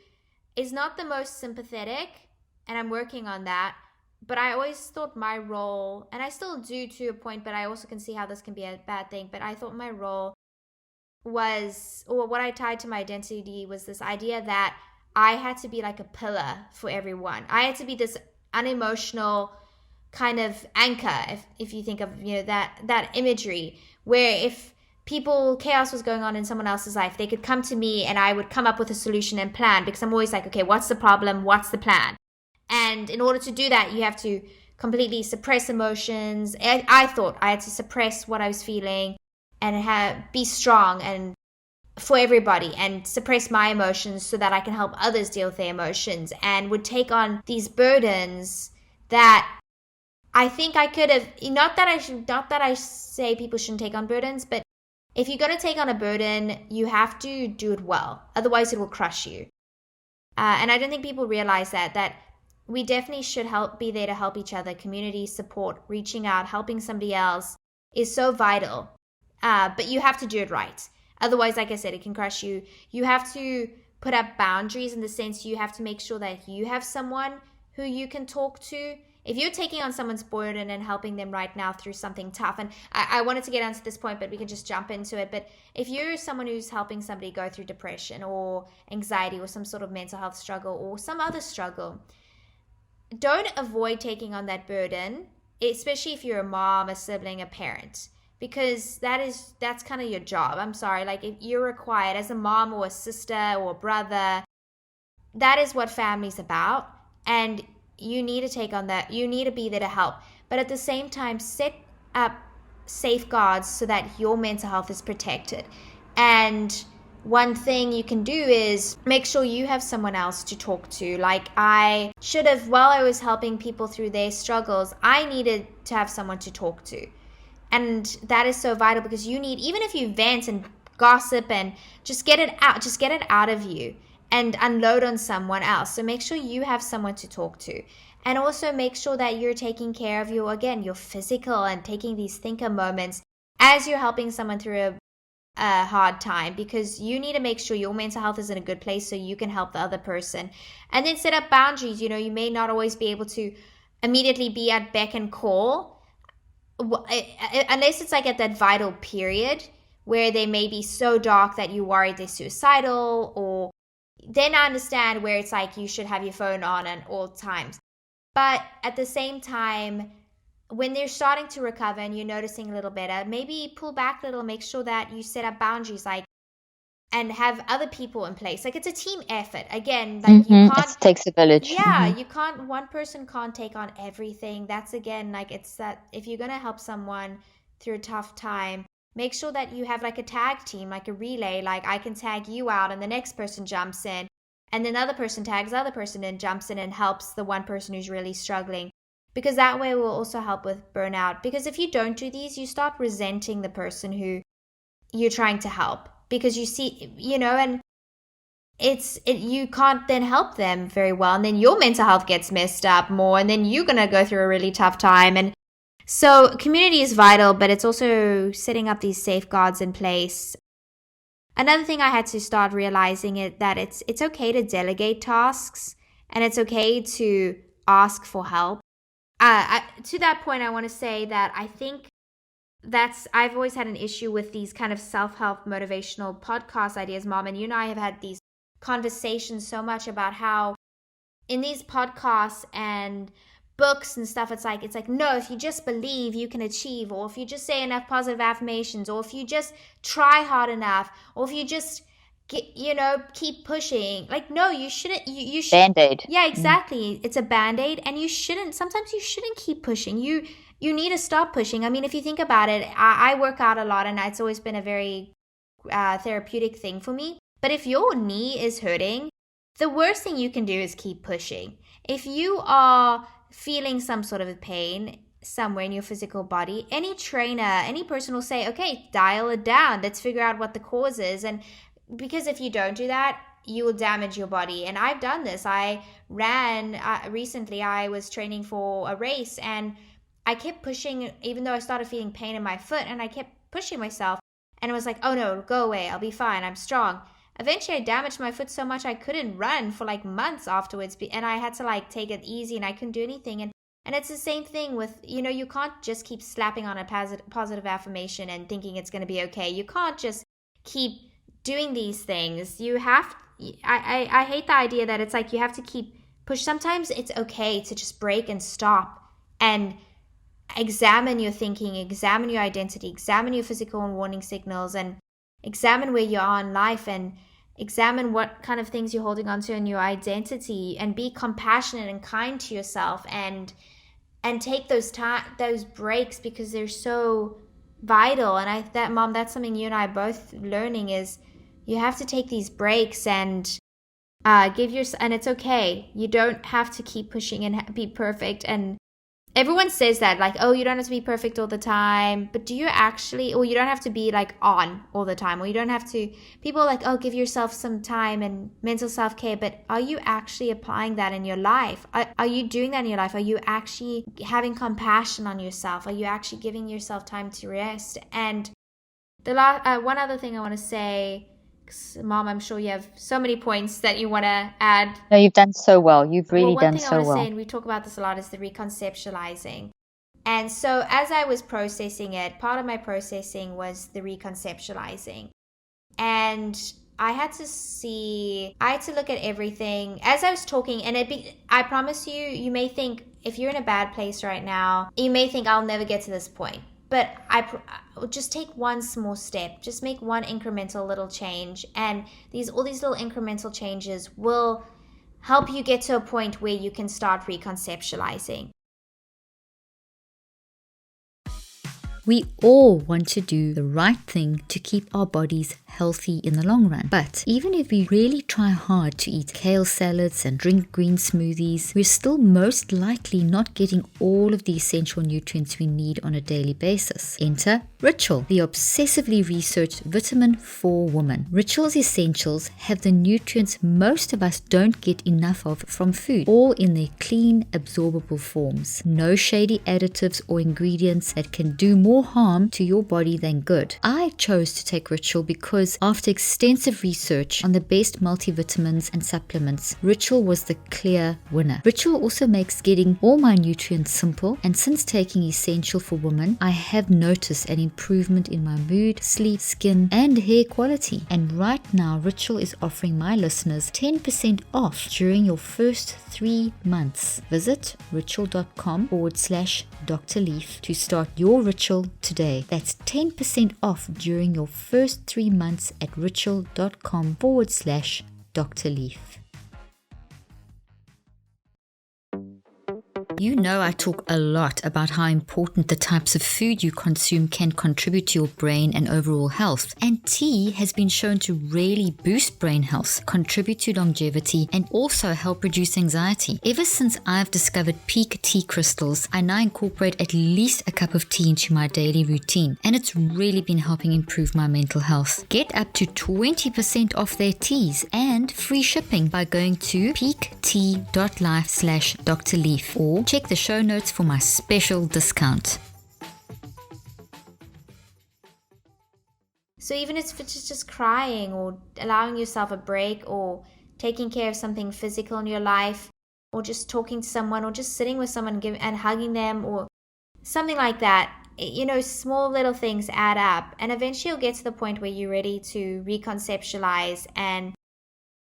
B: is not the most sympathetic, and I'm working on that. But I always thought my role, and I still do to a point, but I also can see how this can be a bad thing. But I thought my role was, or what I tied to my identity was this idea that I had to be like a pillar for everyone. I had to be this unemotional kind of anchor, if you think of that imagery, where if chaos was going on in someone else's life, they could come to me and I would come up with a solution and plan, because I'm always like, okay, what's the problem? What's the plan? And in order to do that, you have to completely suppress emotions. I thought I had to suppress what I was feeling and be strong and for everybody, and suppress my emotions so that I can help others deal with their emotions, and would take on these burdens that I think I could have, not that I say people shouldn't take on burdens, but if you're going to take on a burden, you have to do it well. Otherwise it will crush you. And I don't think people realize that we definitely should be there to help each other. Community support, reaching out, helping somebody else is so vital. But you have to do it right. Otherwise, like I said, it can crush you. You have to put up boundaries, in the sense you have to make sure that you have someone who you can talk to. If you're taking on someone's burden and helping them right now through something tough, and I wanted to get onto this point, but we can just jump into it. But if you're someone who's helping somebody go through depression or anxiety or some sort of mental health struggle or some other struggle, don't avoid taking on that burden, especially if you're a mom, a sibling, a parent. Because that's kind of your job. I'm sorry. Like, if you're required as a mom or a sister or a brother, that is what family's about. And you need to take on that. You need to be there to help. But at the same time, set up safeguards so that your mental health is protected. And one thing you can do is make sure you have someone else to talk to. Like, I should have, while I was helping people through their struggles, I needed to have someone to talk to. And that is so vital, because you need, even if you vent and gossip and just get it out of you and unload on someone else. So make sure you have someone to talk to. And also make sure that you're taking care of your physical, and taking these thinker moments as you're helping someone through a hard time, because you need to make sure your mental health is in a good place so you can help the other person. And then set up boundaries. You may not always be able to immediately be at beck and call, unless it's like at that vital period where they may be so dark that you worry they're suicidal, or then I understand where it's like you should have your phone on at all times. But at the same time, when they're starting to recover and you're noticing a little better, maybe pull back a little, make sure that you set up boundaries, and have other people in place. Like, it's a team effort. Again, like, you can't.
A: It takes a village.
B: Yeah, you can't. One person can't take on everything. That's, again, like, it's that if you're gonna help someone through a tough time, make sure that you have like a tag team, like a relay. Like, I can tag you out, and the next person jumps in, and then other person tags the other person and jumps in and helps the one person who's really struggling. Because that way will also help with burnout. Because if you don't do these, you start resenting the person who you're trying to help. Because you see, and you can't then help them very well. And then your mental health gets messed up more. And then you're going to go through a really tough time. And so community is vital, but it's also setting up these safeguards in place. another thing I had to start realizing that it's okay to delegate tasks, and it's okay to ask for help. To that point, I want to say that I think I've always had an issue with these kind of self-help motivational podcast ideas, Mom, and you and I have had these conversations so much about how in these podcasts and books and stuff, it's like, no, if you just believe, you can achieve, or if you just say enough positive affirmations, or if you just try hard enough, or if you just keep pushing. Like, no, you shouldn't. You should.
A: Band-aid.
B: Yeah, exactly. It's a band-aid, and sometimes you shouldn't keep pushing. You need to stop pushing. I mean, if you think about it, I work out a lot, and it's always been a very therapeutic thing for me. But if your knee is hurting, the worst thing you can do is keep pushing. If you are feeling some sort of pain somewhere in your physical body, any trainer, any person will say, okay, dial it down. Let's figure out what the cause is. And because if you don't do that, you will damage your body. And I've done this. I ran recently. I was training for a race, and I kept pushing, even though I started feeling pain in my foot, and I kept pushing myself. And it was like, oh no, go away. I'll be fine. I'm strong. Eventually, I damaged my foot so much I couldn't run for like months afterwards, and I had to like take it easy, and I couldn't do anything. And it's the same thing with, you can't just keep slapping on a positive affirmation and thinking it's going to be okay. You can't just keep doing these things. You have, I hate the idea that it's like you have to keep push. Sometimes it's okay to just break and stop and examine your thinking, examine your identity, examine your physical and warning signals, and examine where you are in life, and examine what kind of things you're holding on to in your identity, and be compassionate and kind to yourself, and take those breaks, because they're so vital. And Mom, that's something you and I are both learning, is you have to take these breaks and and it's okay. You don't have to keep pushing and be perfect. And everyone says that, like, oh, you don't have to be perfect all the time. But do you actually, or you don't have to be like on all the time, or you don't have to, people are like, oh, give yourself some time and mental self-care. But are you actually applying that in your life? Are you doing that in your life? Are you actually having compassion on yourself? Are you actually giving yourself time to rest? And the one other thing I want to say, Mom, I'm sure you have so many points that you want to add.
A: No, you've done so well. You've really done so well.
B: One thing I want to say, and we talk about this a lot, is the reconceptualizing. And so as I was processing it, part of my processing was the reconceptualizing. And I had to look at everything as I was talking. And I promise you may think, if you're in a bad place right now, you may think, I'll never get to this point. But I just take one small step, just make one incremental little change. And all these little incremental changes will help you get to a point where you can start reconceptualizing.
C: We all want to do the right thing to keep our bodies healthy in the long run. But even if we really try hard to eat kale salads and drink green smoothies, we're still most likely not getting all of the essential nutrients we need on a daily basis. Enter Ritual, the obsessively researched vitamin for woman. Ritual's essentials have the nutrients most of us don't get enough of from food, all in their clean, absorbable forms. No shady additives or ingredients that can do more harm to your body than good. I chose to take Ritual because after extensive research on the best multivitamins and supplements, Ritual was the clear winner. Ritual also makes getting all my nutrients simple, and since taking Essential for Women, I have noticed an improvement in my mood, sleep, skin, and hair quality. And right now, Ritual is offering my listeners 10% off during your first 3 months. Visit ritual.com/Dr. Leaf to start your ritual today. That's 10% off during your first 3 months at ritual.com/Dr. Leaf. You know I talk a lot about how important the types of food you consume can contribute to your brain and overall health. And tea has been shown to really boost brain health, contribute to longevity, and also help reduce anxiety. Ever since I've discovered Peak tea crystals, I now incorporate at least a cup of tea into my daily routine, and it's really been helping improve my mental health. Get up to 20% off their teas and free shipping by going to peaktea.life/Dr. Leaf, or check the show notes for my special discount.
B: So even if it's just crying or allowing yourself a break or taking care of something physical in your life or just talking to someone or just sitting with someone and hugging them or something like that, small little things add up. And eventually you'll get to the point where you're ready to reconceptualize and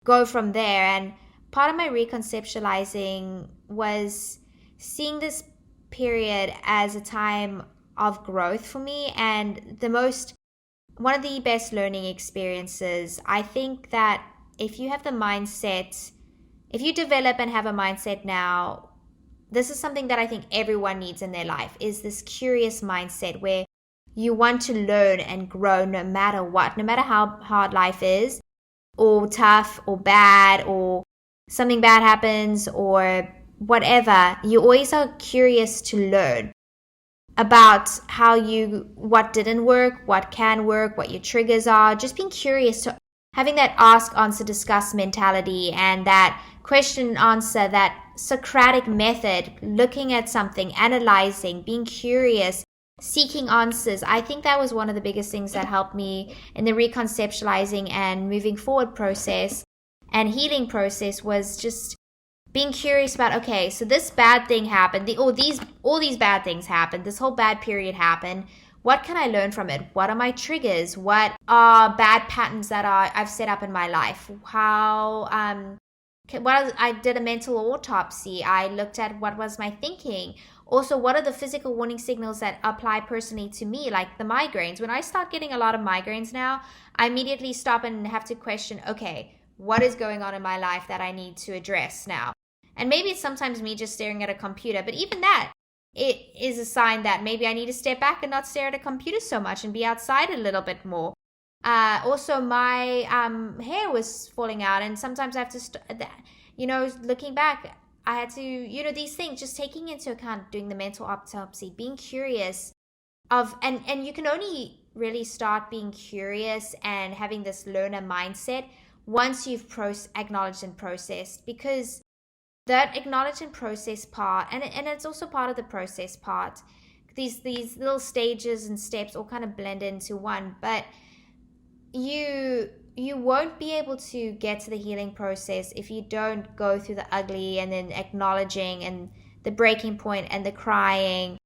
B: go from there. And part of my reconceptualizing was seeing this period as a time of growth for me, and one of the best learning experiences. I think that if you develop and have a mindset now, this is something that I think everyone needs in their life, is this curious mindset where you want to learn and grow no matter what, no matter how hard life is, or tough or bad, or something bad happens or whatever. You always are curious to learn about what didn't work, what can work, what your triggers are. Just being curious, to having that ask, answer, discuss mentality and that question and answer, that Socratic method, looking at something, analyzing, being curious, seeking answers. I think that was one of the biggest things that helped me in the reconceptualizing and moving forward process and healing process, was just being curious about, okay, so this bad thing happened, all these bad things happened, this whole bad period happened. What can I learn from it? What are my triggers? What are bad patterns that I've set up in my life? I did a mental autopsy. I looked at what was my thinking. Also, what are the physical warning signals that apply personally to me, like the migraines? When I start getting a lot of migraines now, I immediately stop and have to question, okay, what is going on in my life that I need to address now? And maybe it's sometimes me just staring at a computer, but even that, it is a sign that maybe I need to step back and not stare at a computer so much and be outside a little bit more. Also, my hair was falling out, and sometimes I have to, looking back, I had to, these things, just taking into account, doing the mental autopsy, being curious and you can only really start being curious and having this learner mindset once you've acknowledged and processed, because that acknowledge and process part, and it's also part of the process part. These little stages and steps all kind of blend into one, but you won't be able to get to the healing process if you don't go through the ugly and then acknowledging and the breaking point and the crying,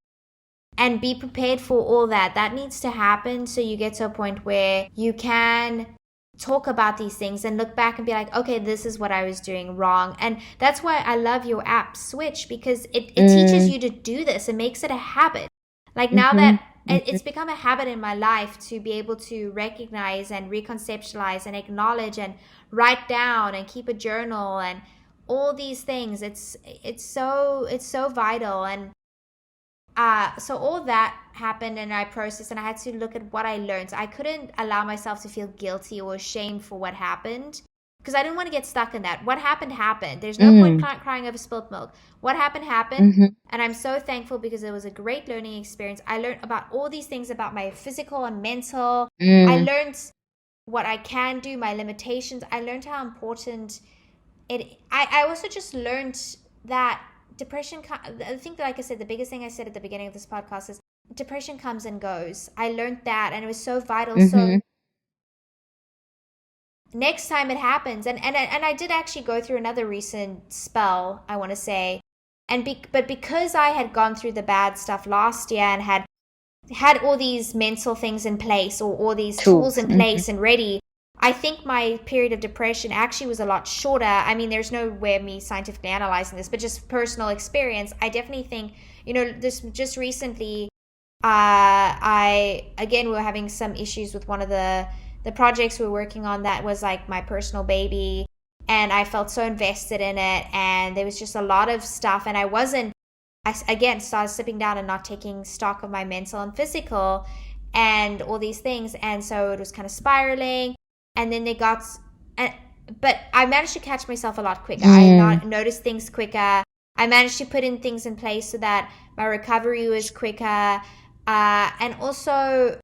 B: and be prepared for all that. That needs to happen so you get to a point where you can talk about these things and look back and be like, okay, this is what I was doing wrong. And that's why I love your app Switch, because it teaches you to do this. It makes it a habit. Like now that it's become a habit in my life to be able to recognize and reconceptualize and acknowledge and write down and keep a journal and all these things. It's so vital. And so all that happened, and I processed, and I had to look at what I learned. I couldn't allow myself to feel guilty or ashamed for what happened, because I didn't want to get stuck in that. What happened happened. There's no point crying over spilt milk. What happened happened, and I'm so thankful because it was a great learning experience. I learned about all these things about my physical and mental. I learned what I can do, my limitations. I learned how important I also just learned that depression, I think that, like I said, the biggest thing I said at the beginning of this podcast is depression comes and goes. I learned that, and it was so vital. So next time it happens, and I did actually go through another recent spell, I want to say, but because I had gone through the bad stuff last year and had all these mental things in place, or all these tools in place and ready, I think my period of depression actually was a lot shorter. I mean, there's no way of me scientifically analyzing this, but just personal experience. I definitely think, this just recently, we were having some issues with one of the projects we were working on that was like my personal baby, and I felt so invested in it, and there was just a lot of stuff, and I again started slipping down and not taking stock of my mental and physical and all these things, and so it was kind of spiraling. And then but I managed to catch myself a lot quicker. I noticed things quicker. I managed to put in things in place so that my recovery was quicker. And also,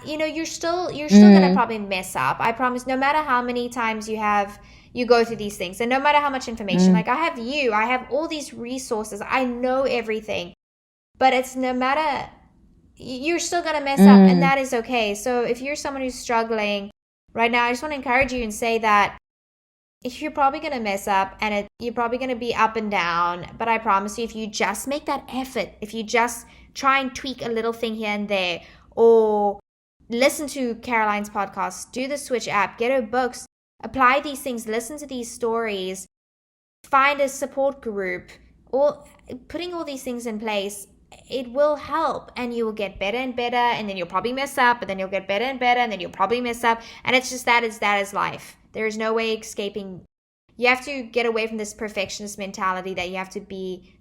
B: you're still gonna probably mess up. I promise. No matter how many times you go through these things, and no matter how much information, like I have all these resources. I know everything, but it's no matter you're still going to mess up, and that is okay. So if you're someone who's struggling right now, I just want to encourage you and say that if you're probably going to mess up, and you're probably going to be up and down, but I promise you, if you just make that effort, if you just try and tweak a little thing here and there, or listen to Caroline's podcast, do the Switch app, get her books, apply these things, listen to these stories, find a support group, or putting all these things in place, it will help, and you will get better and better, and then you'll probably mess up, but then you'll get better and better, and then you'll probably mess up, and it's just that is life. There is no way escaping. You have to get away from this perfectionist mentality that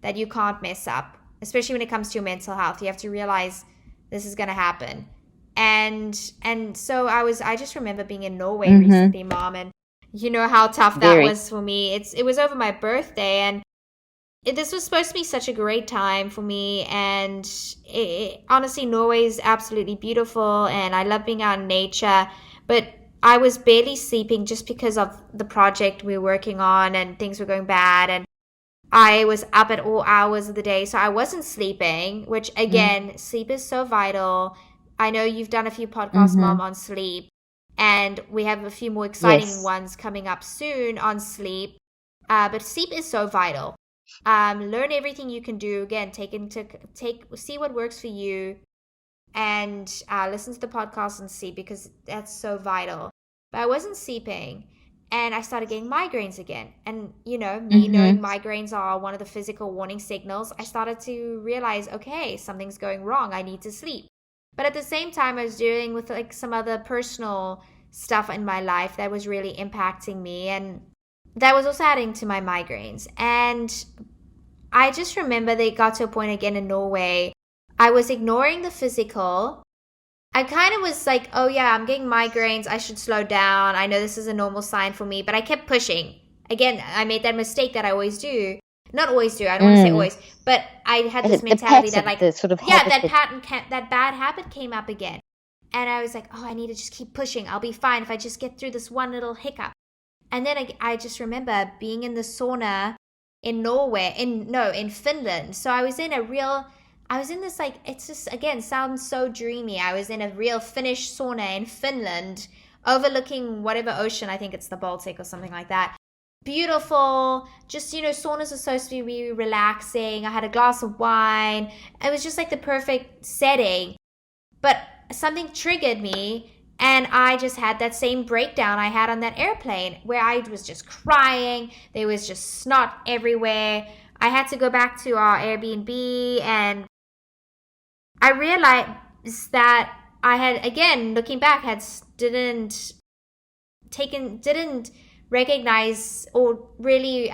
B: that you can't mess up, especially when it comes to your mental health. You have to realize this is going to happen. And so I just remember being in Norway recently, Mom, and you know how tough that was for me. It was over my birthday, and this was supposed to be such a great time for me, and honestly, Norway is absolutely beautiful, and I love being out in nature, but I was barely sleeping just because of the project we were working on, and things were going bad, and I was up at all hours of the day, so I wasn't sleeping, which again, sleep is so vital. I know you've done a few podcasts, Mom, on sleep, and we have a few more exciting ones coming up soon on sleep, but sleep is so vital. Learn everything you can do. Again, see what works for you, and listen to the podcast and see, because that's so vital. But I wasn't sleeping, and I started getting migraines again. And you know, me knowing migraines are one of the physical warning signals, I started to realize, okay, something's going wrong. I need to sleep. But at the same time, I was dealing with like some other personal stuff in my life that was really impacting me, and that was also adding to my migraines. And I just remember they got to a point again in Norway, I was ignoring the physical. I kind of was like, oh yeah, I'm getting migraines, I should slow down. I know this is a normal sign for me, but I kept pushing. Again, I made that mistake that I always do. Not always do, I don't want to say always, but I had this mentality that like, that bad habit came up again. And I was like, oh, I need to just keep pushing. I'll be fine if I just get through this one little hiccup. And then I just remember being in the sauna in in Finland. So I was in this, like, it's just, again, sounds so dreamy. I was in a real Finnish sauna in Finland, overlooking whatever ocean, I think it's the Baltic or something like that. Beautiful. Just, saunas are supposed to be relaxing. I had a glass of wine. It was just like the perfect setting. But something triggered me, and I just had that same breakdown I had on that airplane, where I was just crying. There was just snot everywhere. I had to go back to our Airbnb, and I realized that I had, again, looking back, didn't recognize, or really,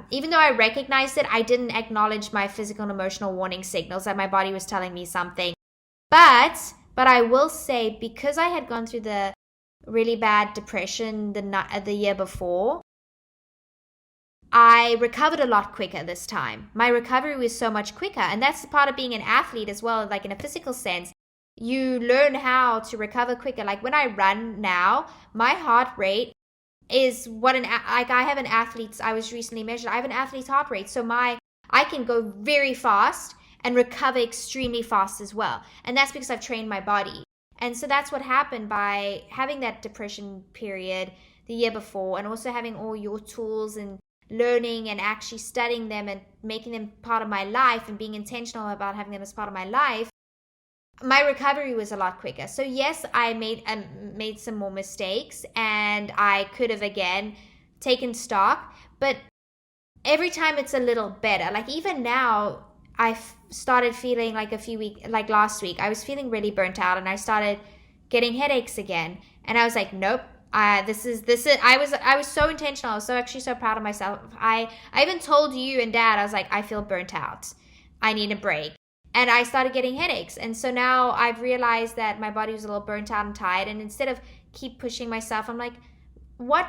B: even though I recognized it, I didn't acknowledge my physical and emotional warning signals that my body was telling me something. But I will say, because I had gone through the really bad depression the year before, I recovered a lot quicker this time. My recovery was so much quicker. And that's part of being an athlete as well, like in a physical sense. You learn how to recover quicker. Like when I run now, my heart rate is I have an athlete's, I was recently measured, I have an athlete's heart rate. So I can go very fast and recover extremely fast as well. And that's because I've trained my body. And so that's what happened by having that depression period the year before, and also having all your tools and learning and actually studying them and making them part of my life and being intentional about having them as part of my life. My recovery was a lot quicker. So yes, I made some more mistakes, and I could have, again, taken stock. But every time it's a little better. Like even now, I've started feeling like last week, I was feeling really burnt out, and I started getting headaches again. And I was like, nope. This is. I was so intentional. I was actually so proud of myself. I even told you and Dad, I was like, I feel burnt out. I need a break. And I started getting headaches. And so now I've realized that my body was a little burnt out and tired. And instead of keep pushing myself, I'm like, what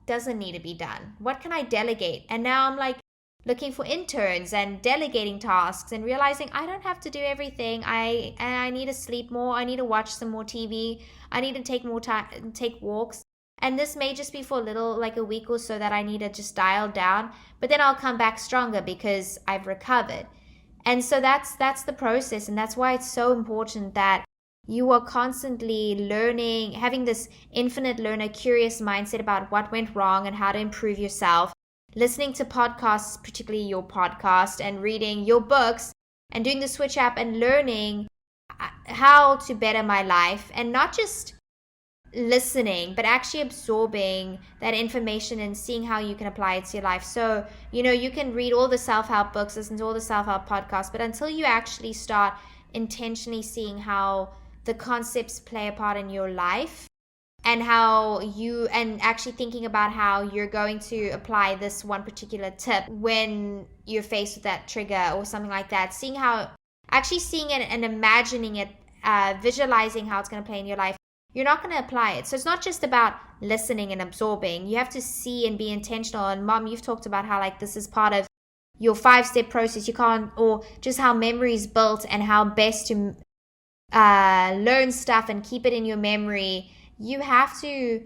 B: doesn't need to be done? What can I delegate? And now I'm like looking for interns and delegating tasks and realizing I don't have to do everything. I need to sleep more. I need to watch some more TV. I need to take more time, take walks. And this may just be for a week or so that I need to just dial down. But then I'll come back stronger because I've recovered. And so that's the process, and that's why it's so important that you are constantly learning, having this infinite learner, curious mindset about what went wrong and how to improve yourself, listening to podcasts, particularly your podcast, and reading your books, and doing the Switch app and learning how to better my life, and not just listening, but actually absorbing that information and seeing how you can apply it to your life. So, you can read all the self-help books, listen to all the self-help podcasts, but until you actually start intentionally seeing how the concepts play a part in your life, and actually thinking about how you're going to apply this one particular tip when you're faced with that trigger or something like that, seeing it and imagining it, visualizing how it's going to play in your life, you're not going to apply it. So it's not just about listening and absorbing. You have to see and be intentional. And Mom, you've talked about how this is part of your 5-step process. You can't, or just how memory is built and how best to learn stuff and keep it in your memory. You have to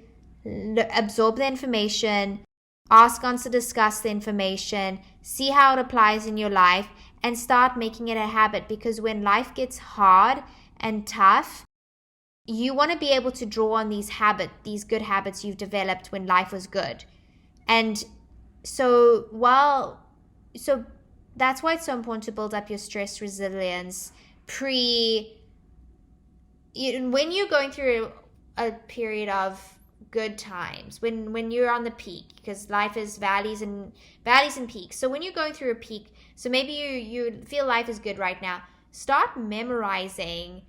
B: absorb the information, ask on to discuss the information, see how it applies in your life, and start making it a habit. Because when life gets hard and tough, you want to be able to draw on these good habits you've developed when life was good. And so that's why it's so important to build up your stress resilience when you're going through a period of good times, when you're on the peak, because life is valleys and peaks. So when you're going through a peak, so maybe you feel life is good right now, start memorizing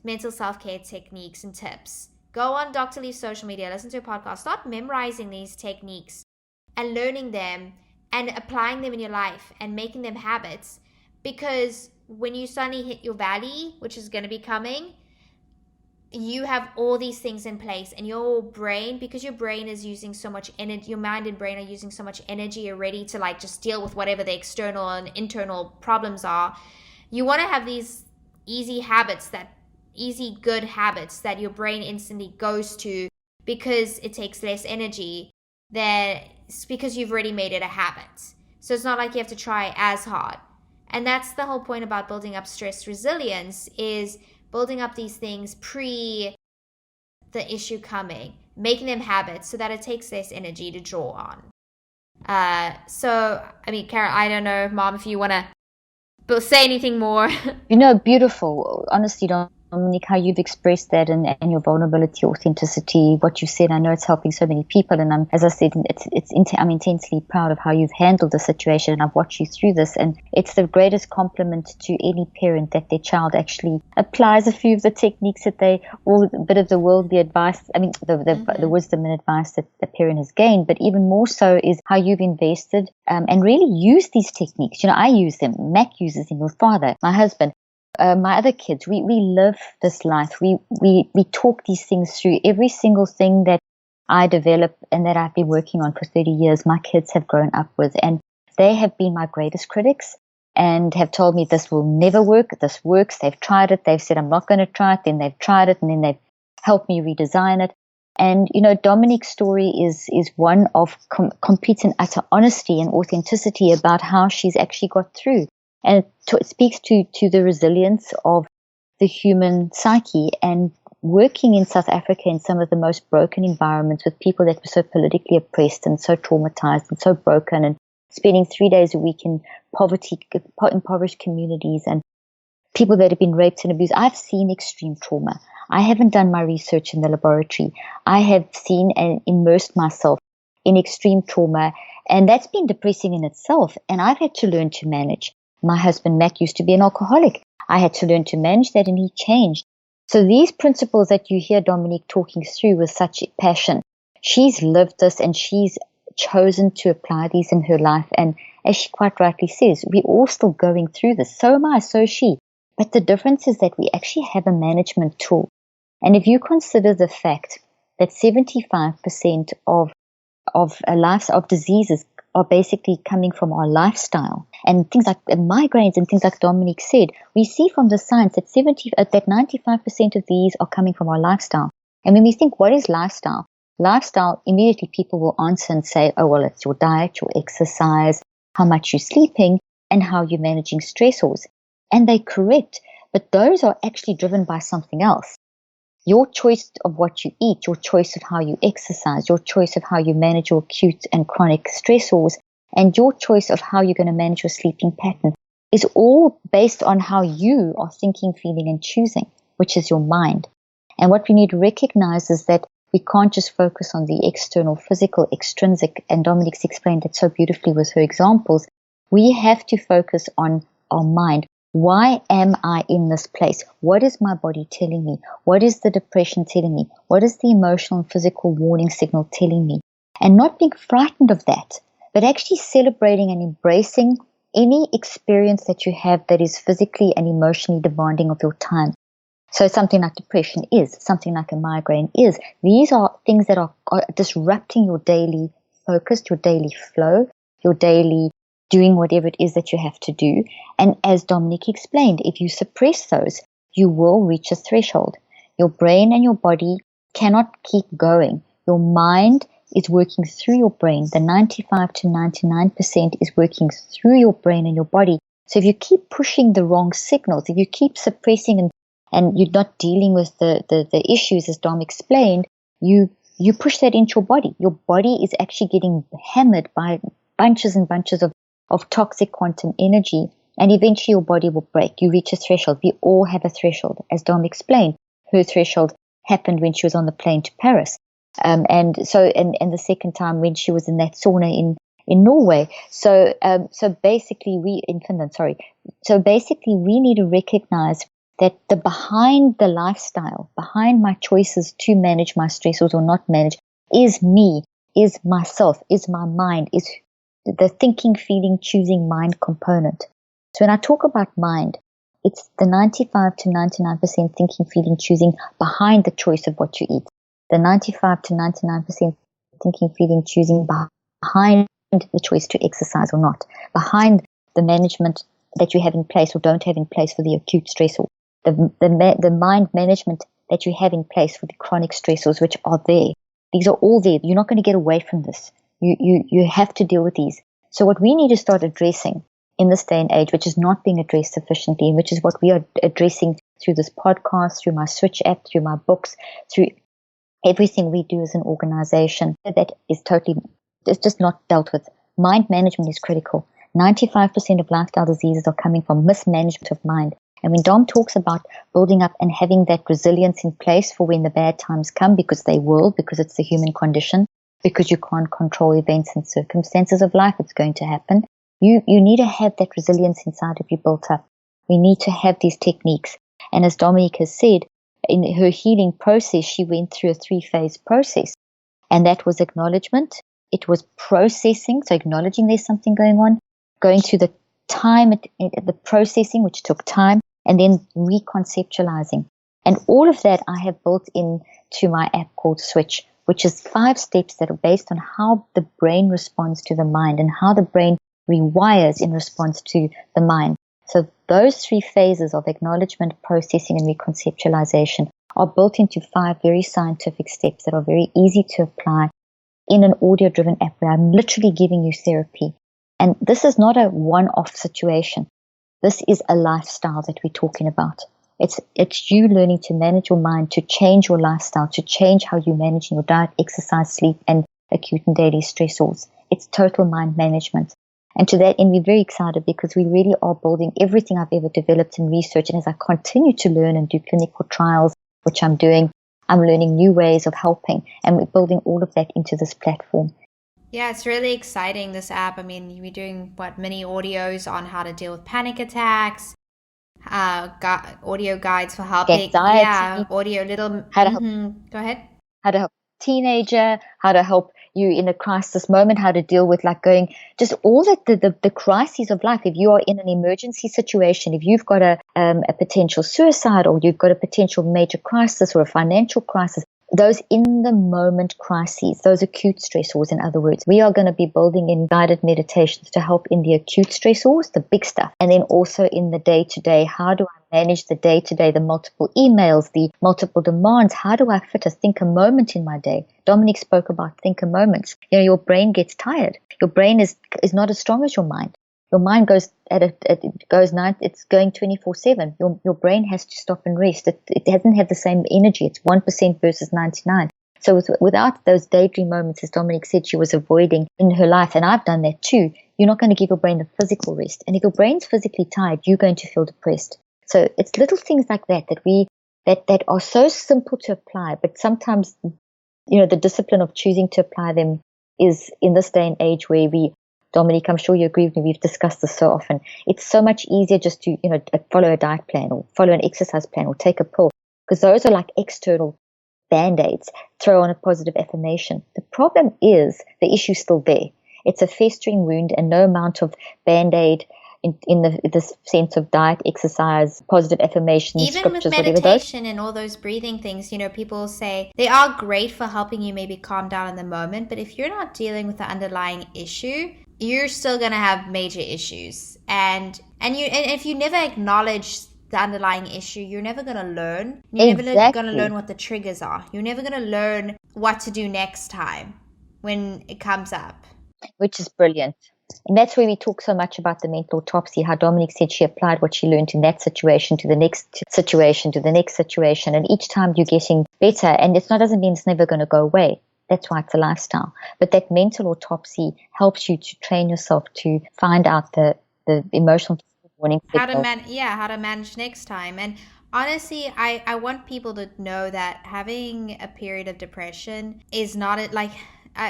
B: mental self-care techniques and tips. Go on Dr. Leaf's social media, listen to a podcast, start memorizing these techniques and learning them and applying them in your life and making them habits. Because when you suddenly hit your valley, which is going to be coming, you have all these things in place, and your brain, because your brain is using so much energy, your mind and brain are using so much energy already to just deal with whatever the external and internal problems are. You want to have these easy good habits that your brain instantly goes to, because it takes less energy because you've already made it a habit. So it's not like you have to try as hard. And that's the whole point about building up stress resilience, is building up these things pre the issue coming, making them habits so that it takes less energy to draw on. Kara, I don't know, Mom, if you want to say anything more.
A: Beautiful. Honestly, Dominique, how you've expressed that and your vulnerability, authenticity, what you said. I know it's helping so many people, and as I said, I'm intensely proud of how you've handled the situation, and I've watched you through this, and it's the greatest compliment to any parent that their child actually applies a few of the techniques that a bit of the worldly advice, the wisdom and advice that the parent has gained, but even more so is how you've invested and really used these techniques. I use them. Mac uses them. Your father, my husband. My other kids, we live this life. We talk these things through. Every single thing that I develop and that I've been working on for 30 years, my kids have grown up with, and they have been my greatest critics and have told me this will never work. This works. They've tried it. They've said, I'm not going to try it. Then they've tried it, and then they've helped me redesign it. And, Dominique's story is one of complete and utter honesty and authenticity about how she's actually got through. And it speaks to the resilience of the human psyche, and working in South Africa in some of the most broken environments with people that were so politically oppressed and so traumatized and so broken, and spending 3 days a week in impoverished communities, and people that have been raped and abused. I've seen extreme trauma. I haven't done my research in the laboratory. I have seen and immersed myself in extreme trauma, and that's been depressing in itself, and I've had to learn to manage. My husband, Mac, used to be an alcoholic. I had to learn to manage that, and he changed. So these principles that you hear Dominique talking through with such passion, she's lived this, and she's chosen to apply these in her life. And as she quite rightly says, we're all still going through this. So am I, so is she. But the difference is that we actually have a management tool. And if you consider the fact that 75% of diseases are basically coming from our lifestyle, and things like migraines and things like Dominique said, we see from the science that 95% of these are coming from our lifestyle. And when we think, what is lifestyle? Lifestyle, immediately people will answer and say, oh, well, it's your diet, your exercise, how much you're sleeping. and how you're managing stressors. And they're correct, but those are actually driven by something else. Your choice of what you eat, your choice of how you exercise, your choice of how you manage your acute and chronic stressors, and your choice of how you're going to manage your sleeping pattern is all based on how you are thinking, feeling, and choosing, which is your mind. And what we need to recognize is that we can't just focus on the external, physical, extrinsic, and Dominique's explained it so beautifully with her examples. We have to focus on our mind. Why am I in this place? What is my body telling me? What is the depression telling me? What is the emotional and physical warning signal telling me? And not being frightened of that, but actually celebrating and embracing any experience that you have that is physically and emotionally demanding of your time. So something like depression is, something like a migraine is. These are things that are disrupting your daily focus, your daily flow, your daily doing whatever it is that you have to do. And as Dominique explained, if you suppress those, you will reach a threshold. Your brain and your body cannot keep going. Your mind is working through your brain. The 95 to 99% is working through your brain and your body. So if you keep pushing the wrong signals, if you keep suppressing and you're not dealing with the issues, as Dom explained, you push that into your body. Your body is actually getting hammered by bunches and bunches of toxic quantum energy, and eventually your body will break. You reach a threshold. We all have a threshold. As Dom explained, her threshold happened when she was on the plane to Paris. And the second time when she was in that sauna in Norway. So basically we need to recognize that behind the lifestyle, behind my choices to manage my stressors or not manage, is me, is myself, is my mind, is the thinking, feeling, choosing mind component. So when I talk about mind, it's the 95 to 99% thinking, feeling, choosing behind the choice of what you eat. The 95 to 99% thinking, feeling, choosing behind the choice to exercise or not, behind the management that you have in place or don't have in place for the acute stressor, the mind management that you have in place for the chronic stressors, which are there. These are all there. You're not going to get away from this. You have to deal with these. So what we need to start addressing in this day and age, which is not being addressed sufficiently, and which is what we are addressing through this podcast, through my Switch app, through my books, through everything we do as an organization, that is it's just not dealt with. Mind management is critical. 95% of lifestyle diseases are coming from mismanagement of mind. And when Dom talks about building up and having that resilience in place for when the bad times come, because they will, because it's the human condition, because you can't control events and circumstances of life, it's going to happen. You need to have that resilience inside of you built up. We need to have these techniques. And as Dominique has said, in her healing process, she went through a 3-phase process. And that was acknowledgement. It was processing, so acknowledging there's something going on, going through the time, the processing, which took time, and then reconceptualizing. And all of that I have built into my app called Switch, which is 5 steps that are based on how the brain responds to the mind and how the brain rewires in response to the mind. So those 3 phases of acknowledgement, processing, and reconceptualization are built into 5 very scientific steps that are very easy to apply in an audio-driven app where I'm literally giving you therapy. And this is not a one-off situation. This is a lifestyle that we're talking about. It's you learning to manage your mind, to change your lifestyle, to change how you manage your diet, exercise, sleep, and acute and daily stressors. It's total mind management. And to that end, we're very excited because we really are building everything I've ever developed in research. And as I continue to learn and do clinical trials, which I'm doing, I'm learning new ways of helping. And we're building all of that into this platform.
B: Yeah, it's really exciting, this app. I mean, you're doing mini audios on how to deal with panic attacks, audio guides for helping.
A: Anxiety.
B: Yeah, audio little.
A: How to help.
B: Go ahead.
A: How to help a teenager, how to help you in a crisis moment, how to deal with just all that the crises of life. If you are in an emergency situation, if you've got a potential suicide, or you've got a potential major crisis or a financial crisis, those in the moment crises, those acute stressors, in other words, we are going to be building in guided meditations to help in the acute stressors, the big stuff, and then also in the day-to-day. How do I manage the day-to-day, the multiple emails, the multiple demands? How do I fit a think a moment in my day? Dominique spoke about think a moments. Your brain gets tired. Your brain is not as strong as your mind. Your mind goes it goes night. It's going 24/7. Your brain has to stop and rest. It doesn't have the same energy. It's 1% versus 99. So without those daydream moments, as Dominique said, she was avoiding in her life, and I've done that too. You're not going to give your brain the physical rest, and if your brain's physically tired, you're going to feel depressed. So it's little things like that are so simple to apply, but sometimes, the discipline of choosing to apply them is, in this day and age where Dominique, I'm sure you agree with me, we've discussed this so often. It's so much easier just to, follow a diet plan or follow an exercise plan or take a pill, because those are like external band-aids. Throw on a positive affirmation. The problem is the issue's still there. It's a festering wound, and no amount of band-aid in this sense of diet, exercise, positive affirmations,
B: even
A: scriptures,
B: with
A: whatever
B: meditation and all those breathing things, people say they are great for helping you maybe calm down in the moment, but if you're not dealing with the underlying issue, you're still going to have major issues. And if you never acknowledge the underlying issue, you're never going to learn. You're never going to learn what the triggers are. You're never going to learn what to do next time when it comes up.
A: Which is brilliant. And that's where we talk so much about the mental autopsy, how Dominique said she applied what she learned in that situation to the next situation, to the next situation. And each time you're getting better. And doesn't mean it's never going to go away. That's why it's a lifestyle. But that mental autopsy helps you to train yourself to find out the emotional warning signals.
B: How to manage next time. And honestly, I want people to know that having a period of depression is not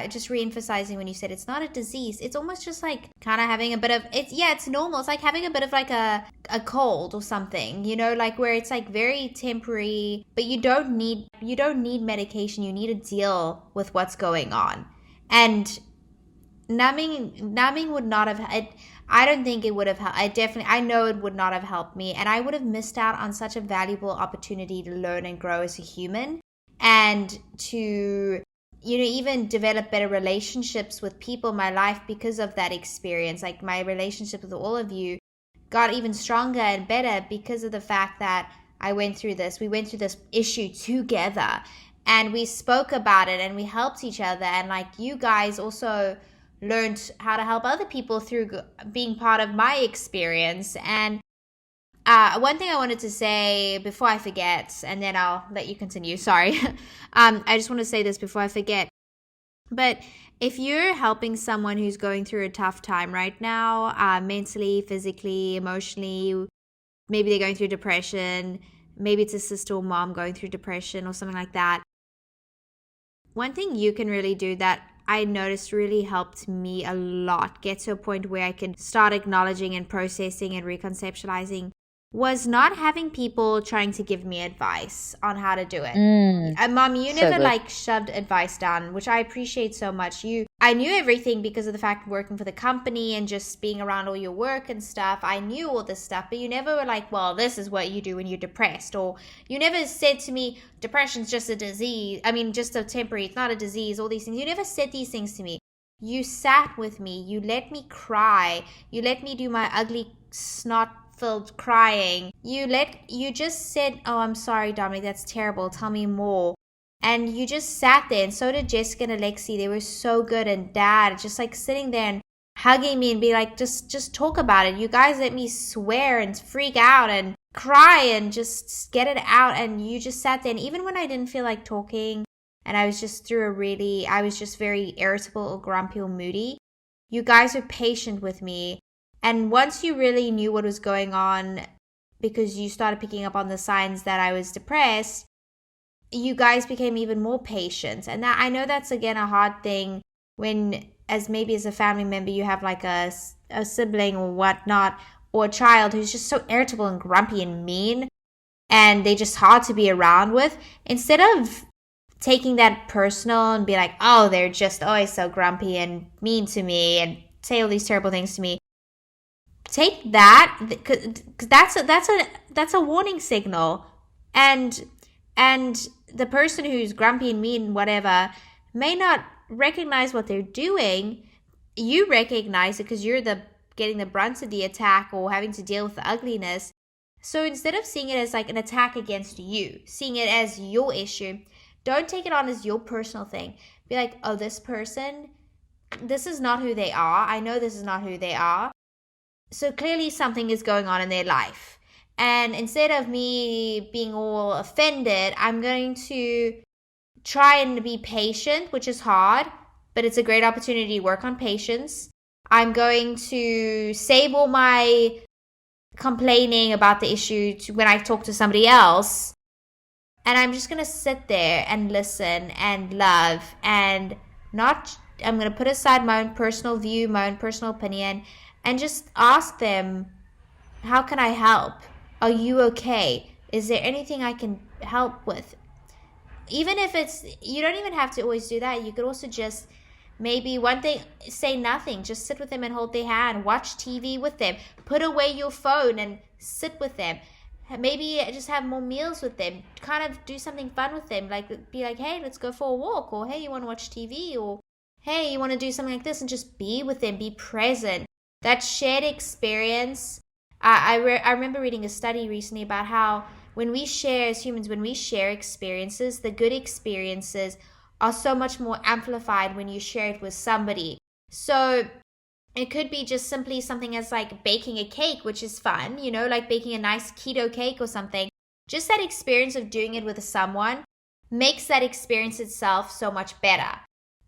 B: just re-emphasizing when you said it's not a disease. It's almost just like kind of having a bit of it's normal. It's like having a bit of like a cold or something, like where it's like very temporary, but you don't need medication. You need to deal with what's going on. And numbing would not have, I don't think it would have helped. I know it would not have helped me, and I would have missed out on such a valuable opportunity to learn and grow as a human, and to even develop better relationships with people in my life because of that experience. Like my relationship with all of you got even stronger and better because of the fact that we went through this issue together, and we spoke about it, and we helped each other, and like you guys also learned how to help other people through being part of my experience. And one thing I wanted to say before I forget, and then I'll let you continue. Sorry. I just want to say this before I forget. But if you're helping someone who's going through a tough time right now, mentally, physically, emotionally, maybe they're going through depression, maybe it's a sister or mom going through depression or something like that. One thing you can really do that I noticed really helped me a lot get to a point where I can start acknowledging and processing and reconceptualizing was not having people trying to give me advice on how to do it. Mom, you never shoved advice down, which I appreciate so much. I knew everything because of the fact of working for the company and just being around all your work and stuff. I knew all this stuff, but you never were like, well, this is what you do when you're depressed. Or you never said to me, depression's just a disease. I mean, just a temporary, it's not a disease, all these things. You never said these things to me. You sat with me. You let me cry. You let me do my ugly snot filled crying. You just said, oh, I'm sorry, Dominique, that's terrible, tell me more. And you just sat there, and so did Jessica and Alexi. They were so good, and Dad just like sitting there and hugging me and be like, just talk about it. You guys let me swear and freak out and cry and just get it out. And you just sat there, and even when I didn't feel like talking and I was just I was just very irritable or grumpy or moody, you guys were patient with me. And once you really knew what was going on, because you started picking up on the signs that I was depressed, you guys became even more patient. And that, I know that's, again, a hard thing when, as a family member, you have like a sibling or whatnot, or a child who's just so irritable and grumpy and mean, and they're just hard to be around with. Instead of taking that personal and be like, oh, they're just always so grumpy and mean to me and say all these terrible things to me, take that, because that's a warning signal, and the person who's grumpy and mean, whatever, may not recognize what they're doing. You recognize it because you're getting the brunt of the attack or having to deal with the ugliness. So instead of seeing it as like an attack against you, seeing it as your issue, don't take it on as your personal thing. Be like, oh, this person, this is not who they are. I know this is not who they are. So clearly something is going on in their life. And instead of me being all offended, I'm going to try and be patient, which is hard, but it's a great opportunity to work on patience. I'm going to save all my complaining about the issue to when I talk to somebody else. And I'm just going to sit there and listen and love and not, I'm going to put aside my own personal view, my own personal opinion, and just ask them, how can I help? Are you okay? Is there anything I can help with? Even if it's, you don't even have to always do that. You could also just maybe one thing, say nothing. Just sit with them and hold their hand. Watch TV with them. Put away your phone and sit with them. Maybe just have more meals with them. Kind of do something fun with them. Like, be like, hey, let's go for a walk. Or, hey, you want to watch TV? Or, hey, you want to do something like this? And just be with them. Be present. That shared experience. I remember reading a study recently about how when we share as humans, when we share experiences, the good experiences are so much more amplified when you share it with somebody. So it could be just simply something as like baking a cake, which is fun, you know, like baking a nice keto cake or something. Just that experience of doing it with someone makes that experience itself so much better.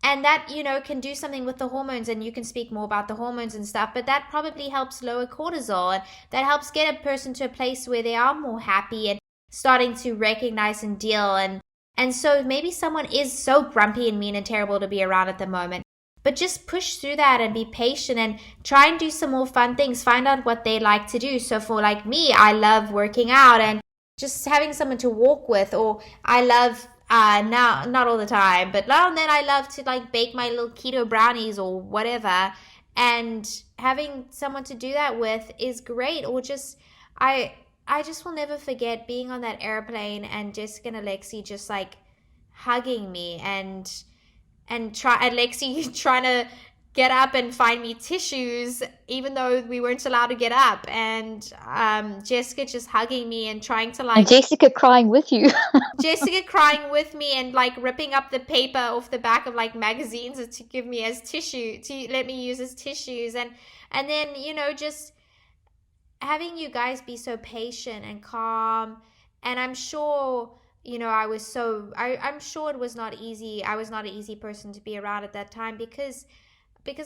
B: And that, you know, can do something with the hormones, and you can speak more about the hormones and stuff, but that probably helps lower cortisol, and that helps get a person to a place where they are more happy and starting to recognize and deal. And so maybe someone is so grumpy and mean and terrible to be around at the moment, but just push through that and be patient and try and do some more fun things. Find out what they like to do. So for like me, I love working out and just having someone to walk with, or I love now, not all the time, but now and then I love to like bake my little keto brownies or whatever, and having someone to do that with is great. Or just I just will never forget being on that airplane and Jessica and Alexi just like hugging me and Alexi trying to get up and find me tissues, even though we weren't allowed to get up, and Jessica just hugging me and trying to like,
A: and Jessica crying with you.
B: Jessica crying with me and like ripping up the paper off the back of like magazines to give me as tissue, to let me use as tissues, and then, you know, just having you guys be so patient and calm. And I'm sure, you know, I'm sure it was not easy. I was not an easy person to be around at that time because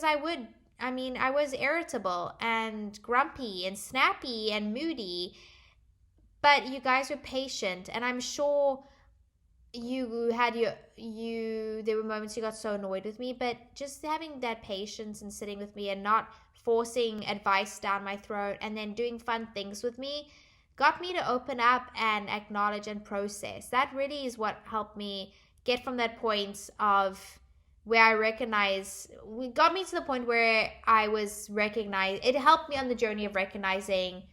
B: I was irritable and grumpy and snappy and moody, but you guys were patient, and I'm sure there were moments you got so annoyed with me, but just having that patience and sitting with me and not forcing advice down my throat and then doing fun things with me got me to open up and acknowledge and process. That really is what helped me get from that point of where got me to the point where I was recognized. It helped me on the journey of recognizing,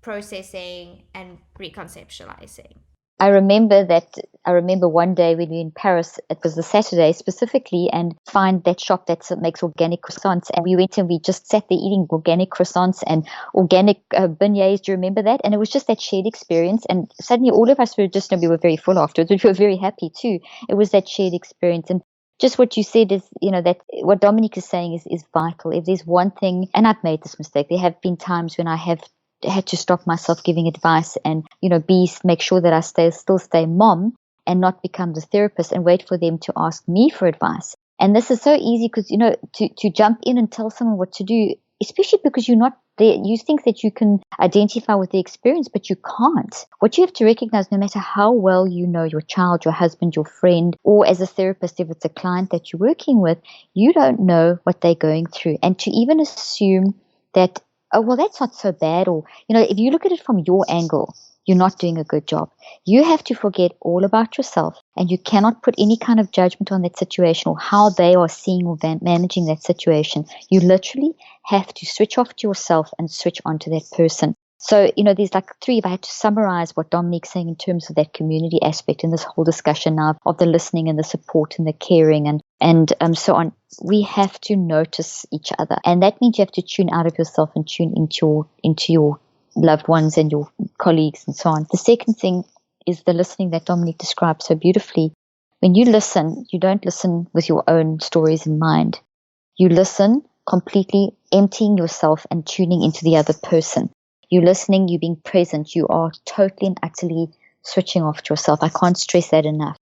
B: processing, and reconceptualizing.
A: I remember one day when we were in Paris, it was the Saturday specifically, and find that shop that makes organic croissants. And we went and we just sat there eating organic croissants and organic beignets. Do you remember that? And it was just that shared experience. And suddenly all of us we were very full afterwards, but we were very happy too. It was that shared experience. And just what you said is, you know, that what Dominique is saying is vital. If there's one thing, and I've made this mistake, there have been times when I have had to stop myself giving advice and, you know, make sure that I still stay mom and not become the therapist and wait for them to ask me for advice. And this is so easy because, you know, to jump in and tell someone what to do, especially because you're not there. You think that you can identify with the experience, but you can't. What you have to recognize, no matter how well you know your child, your husband, your friend, or as a therapist, if it's a client that you're working with, you don't know what they're going through. And to even assume that, oh, well, that's not so bad. Or, you know, if you look at it from your angle, you're not doing a good job. You have to forget all about yourself, and you cannot put any kind of judgment on that situation or how they are seeing or managing that situation. You literally have to switch off to yourself and switch on to that person. So, you know, there's like three, if I had to summarize what Dominique's saying in terms of that community aspect in this whole discussion now of the listening and the support and the caring and so on, we have to notice each other. And that means you have to tune out of yourself and tune into your loved ones and your colleagues and so on. The second thing is the listening that Dominique described so beautifully. When you listen, you don't listen with your own stories in mind. You listen completely emptying yourself and tuning into the other person. You're listening, you're being present, you are totally and utterly switching off to yourself. I can't stress that enough.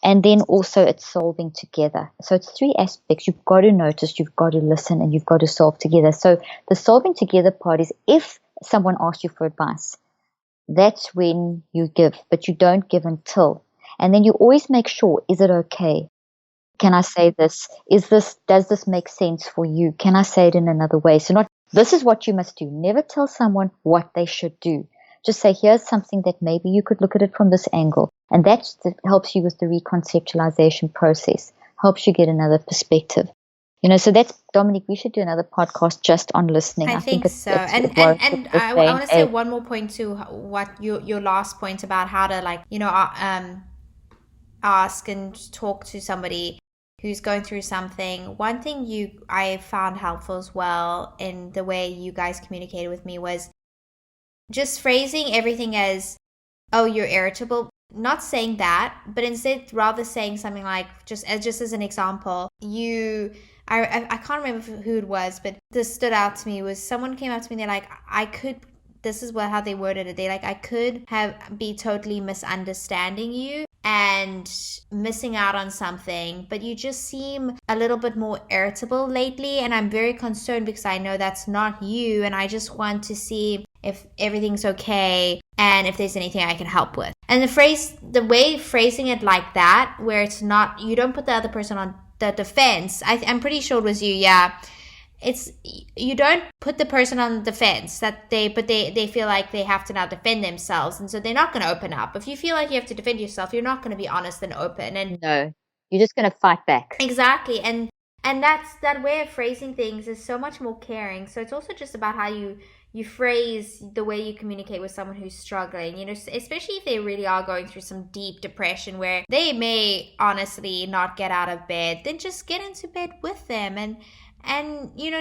A: And then also it's solving together. So it's 3 aspects. You've got to notice, you've got to listen, and you've got to solve together. So the solving together part is if someone asks you for advice, that's when you give, but you don't give until. And then you always make sure, is it okay? Can I say this? Does this make sense for you? Can I say it in another way? So not, this is what you must do. Never tell someone what they should do. Just say, here's something that maybe you could look at it from this angle. And that helps you with the reconceptualization process, helps you get another perspective. So that's, Dominique, we should do another podcast just on listening.
B: I think so. And I want to say one more point to what your last point about how to ask and talk to somebody who's going through something. One thing I found helpful as well in the way you guys communicated with me was just phrasing everything as, oh, you're irritable. Not saying that, but instead rather saying something like, just as an example, I can't remember who it was, but this stood out to me, was someone came up to me, they're like, this is how they worded it. They're like, I could be totally misunderstanding you and missing out on something, but you just seem a little bit more irritable lately, and I'm very concerned because I know that's not you, and I just want to see if everything's okay and if there's anything I can help with. And the way phrasing it like that, where it's not, you don't put the other person on the defense. I'm pretty sure it was you, yeah. You don't put the person on the defense but they feel like they have to now defend themselves, and so they're not going to open up. If you feel like you have to defend yourself, you're not going to be honest and open. And
A: no, you're just going to fight back.
B: Exactly. And that way of phrasing things is so much more caring. So it's also just about how you phrase the way you communicate with someone who's struggling, especially if they really are going through some deep depression where they may honestly not get out of bed. Then just get into bed with them and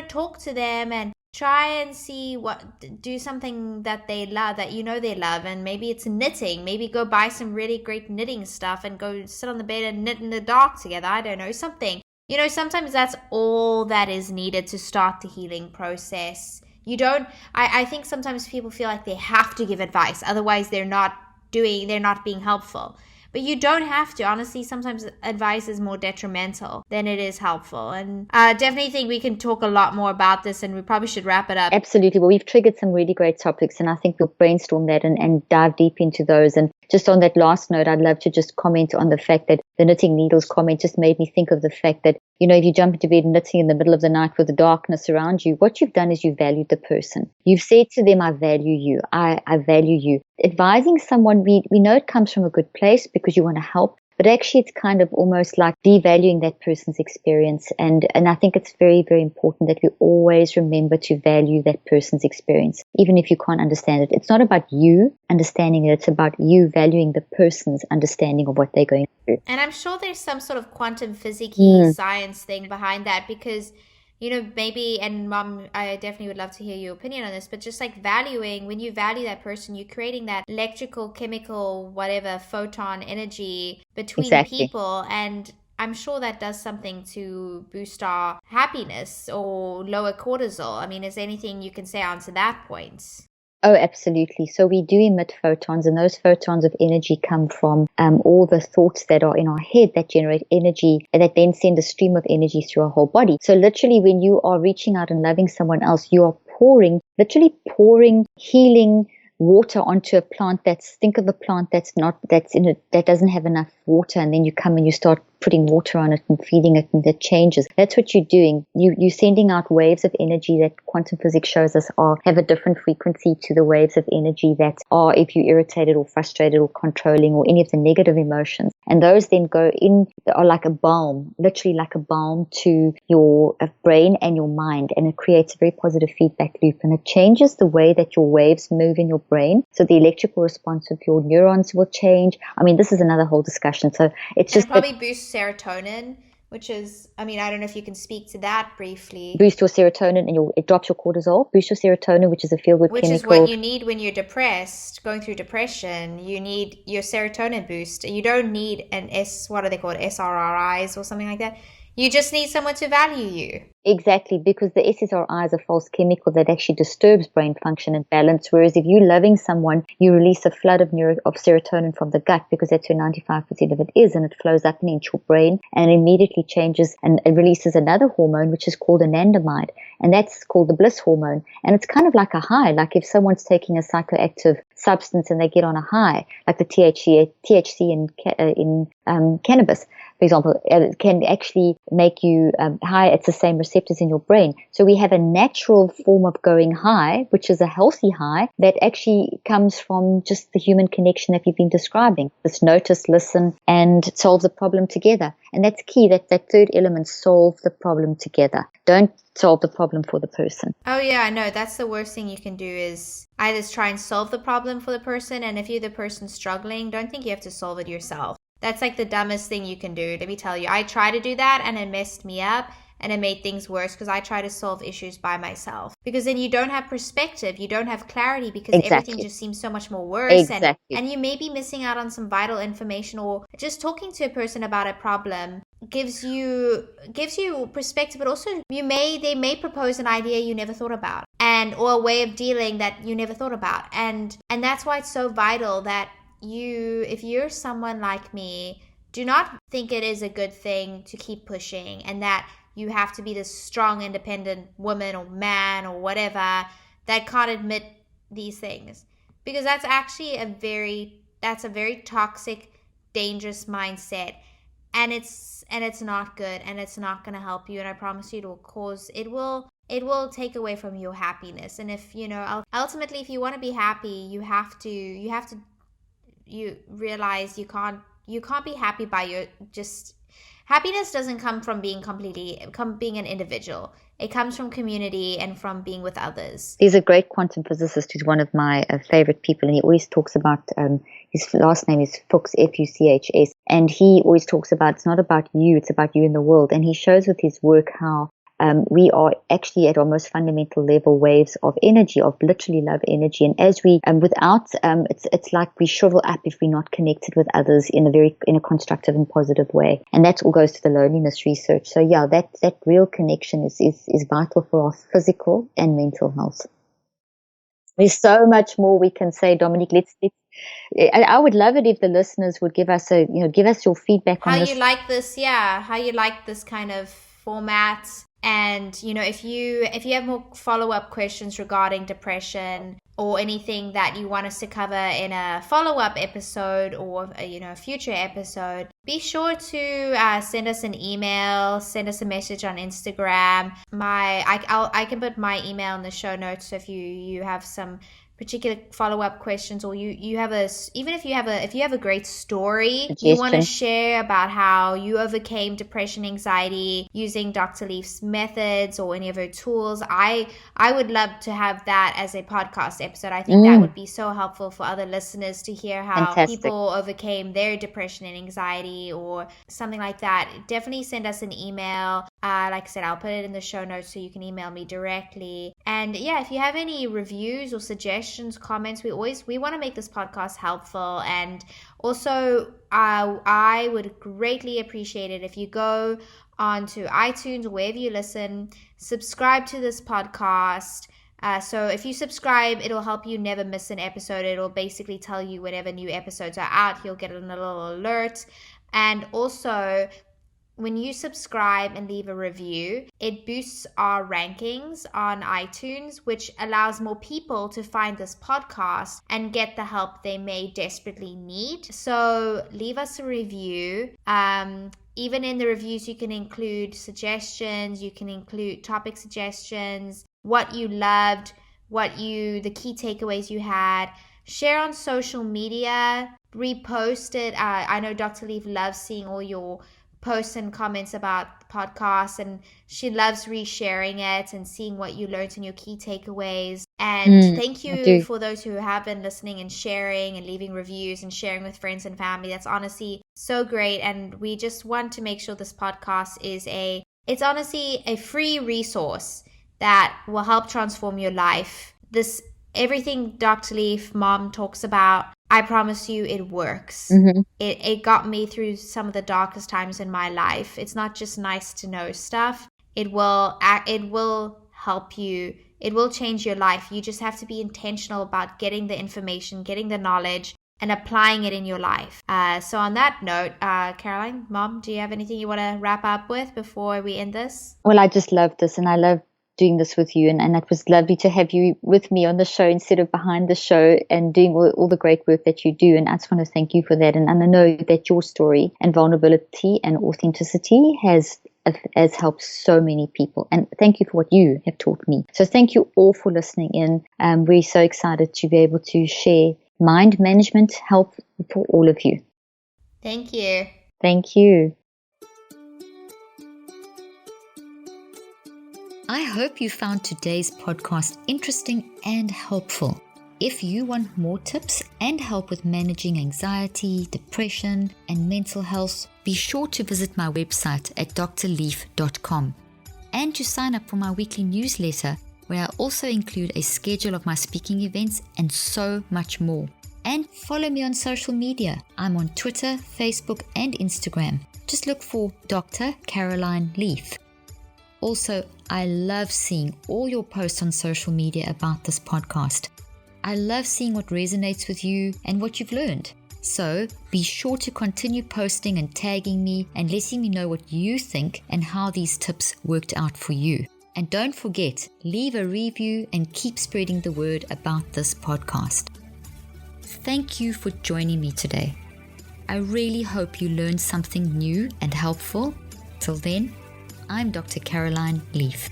B: talk to them and try and do something that they love, that they love. And maybe it's knitting. Maybe go buy some really great knitting stuff and go sit on the bed and knit in the dark together. I don't know, something. Sometimes that's all that is needed to start the healing process. I think sometimes people feel like they have to give advice, otherwise they're not being helpful. But you don't have to. Honestly, sometimes advice is more detrimental than it is helpful. And I definitely think we can talk a lot more about this, and we probably should wrap it up.
A: Absolutely. Well, we've triggered some really great topics, and I think we'll brainstorm that and dive deep into those. And just on that last note, I'd love to just comment on the fact that the knitting needles comment just made me think of the fact that, if you jump into bed knitting in the middle of the night with the darkness around you, what you've done is you've valued the person. You've said to them, I value you. I value you. Advising someone, we know it comes from a good place because you want to help, but actually it's kind of almost like devaluing that person's experience. And I think it's very, very important that we always remember to value that person's experience, even if you can't understand it. It's not about you understanding it. It's about you valuing the person's understanding of what they're going through.
B: And I'm sure there's some sort of quantum physics science thing behind that, because maybe, and Mom, I definitely would love to hear your opinion on this, but just like valuing, when you value that person, you're creating that electrical, chemical, whatever, photon energy between people. And I'm sure that does something to boost our happiness or lower cortisol. I mean, is there anything you can say onto that point?
A: Oh, absolutely. So we do emit photons, and those photons of energy come from all the thoughts that are in our head that generate energy and that then send a stream of energy through our whole body. So literally when you are reaching out and loving someone else, you are literally pouring healing water onto a plant think of a plant that doesn't have enough water, and then you come and you start putting water on it and feeding it, and that changes. That's what you're doing. You're sending out waves of energy that quantum physics shows us have a different frequency to the waves of energy that are if you're irritated or frustrated or controlling or any of the negative emotions. And those then are like a balm, literally like a balm to your brain and your mind, and it creates a very positive feedback loop, and it changes the way that your waves move in your brain. So the electrical response of your neurons will change. I mean, this is another whole discussion. So it's just
B: probably boosts serotonin, which is, I mean, I don't know if you can speak to that briefly.
A: Boost your serotonin, and it drops your cortisol. Boost your serotonin, which is a feel-good chemical.
B: Which is what you need when you're depressed, going through depression. You need your serotonin boost. You don't need what are they called, SRRIs or something like that. You just need someone to value you.
A: Exactly, because the SSRI is a false chemical that actually disturbs brain function and balance. Whereas if you're loving someone, you release a flood of serotonin from the gut, because that's where 95% of it is, and it flows up and into your brain and immediately changes and it releases another hormone, which is called anandamide, and that's called the bliss hormone. And it's kind of like a high, like if someone's taking a psychoactive substance and they get on a high, like the THC in cannabis, for example, it can actually make you high. It's the same receptors in your brain. So we have a natural form of going high, which is a healthy high that actually comes from just the human connection that we've been describing. Just notice, listen, and solve the problem together. And that's key, that third element, solve the problem together. Don't solve the problem for the person.
B: Oh yeah, no, that's the worst thing you can do, is either try and solve the problem for the person, and if you're the person struggling, don't think you have to solve it yourself. That's like the dumbest thing you can do. Let me tell you, I tried to do that and it messed me up and it made things worse, because I try to solve issues by myself. Because then you don't have perspective, you don't have clarity, because everything just seems so much more worse. And you may be missing out on some vital information, or just talking to a person about a problem gives you perspective, but also they may propose an idea you never thought about, or a way of dealing that you never thought about. And that's why it's so vital that if you're someone like me, do not think it is a good thing to keep pushing, and that you have to be this strong, independent woman or man or whatever that can't admit these things, because that's actually a very toxic, dangerous mindset, and it's not good, and it's not going to help you. And I promise you, it will take away from your happiness. And if ultimately, if you want to be happy, you have to realize you can't be happy by happiness doesn't come from being an individual. It comes from community and from being with others.
A: There's a great quantum physicist who's one of my favorite people, and he always talks about, his last name is Fuchs, Fuchs, and he always talks about, it's not about you, it's about you in the world. And he shows with his work how we are actually at our most fundamental level waves of energy, of literally love energy. And as we, it's like we shrivel up if we're not connected with others in a constructive and positive way. And that all goes to the loneliness research. So yeah, that real connection is vital for our physical and mental health. There's so much more we can say, Dominique. I would love it if the listeners would give us your feedback on this.
B: How you like this kind of format. And if you have more follow-up questions regarding depression, or anything that you want us to cover in a follow-up episode, or a future episode, be sure to send us an email, send us a message on Instagram. I can put my email in the show notes. So if you have some particular follow-up questions, or if you have a great story you want to share about how you overcame depression, anxiety using Dr. Leaf's methods or any of her tools, I would love to have that as a podcast episode. I think that would be so helpful for other listeners to hear how people overcame their depression and anxiety or something like that. Definitely send us an email. Like I said, I'll put it in the show notes so you can email me directly. And yeah, if you have any reviews or suggestions, comments, we want to make this podcast helpful. And also, I would greatly appreciate it if you go onto iTunes or wherever you listen, subscribe to this podcast. So if you subscribe, it'll help you never miss an episode. It'll basically tell you whenever new episodes are out. You'll get a little alert. And also, when you subscribe and leave a review, it boosts our rankings on iTunes, which allows more people to find this podcast and get the help they may desperately need. So leave us a review. Even in the reviews, you can include suggestions, you can include topic suggestions, what you loved, the key takeaways you had. Share on social media, repost it. I know Dr. Leaf loves seeing all your posts and comments about the podcast, and she loves resharing it and seeing what you learned and your key takeaways. And thank you for those who have been listening and sharing and leaving reviews and sharing with friends and family. That's honestly so great, and we just want to make sure this podcast is it's honestly a free resource that will help transform your life. Everything Dr. Leaf Mom talks about, I promise you it works. It got me through some of the darkest times in my life. It's not just nice to know stuff. It will help you. It will change your life. You just have to be intentional about getting the information, getting the knowledge, and applying it in your life. So on that note, Caroline, Mom, do you have anything you want to wrap up with before we end this?
A: Well, I just love this, and I love doing this with you, and it was lovely to have you with me on the show instead of behind the show and doing all the great work that you do. And I just want to thank you for that. And I know that your story and vulnerability and authenticity has helped so many people. And thank you for what you have taught me. So thank you all for listening in. We're so excited to be able to share mind management help for all of you.
B: Thank you.
A: Thank you.
C: I hope you found today's podcast interesting and helpful. If you want more tips and help with managing anxiety, depression, and mental health, be sure to visit my website at drleaf.com and to sign up for my weekly newsletter, where I also include a schedule of my speaking events and so much more. And follow me on social media. I'm on Twitter, Facebook, and Instagram. Just look for Dr. Caroline Leaf. Also, I love seeing all your posts on social media about this podcast. I love seeing what resonates with you and what you've learned. So be sure to continue posting and tagging me and letting me know what you think and how these tips worked out for you. And don't forget, leave a review and keep spreading the word about this podcast. Thank you for joining me today. I really hope you learned something new and helpful. Till then, I'm Dr. Caroline Leaf.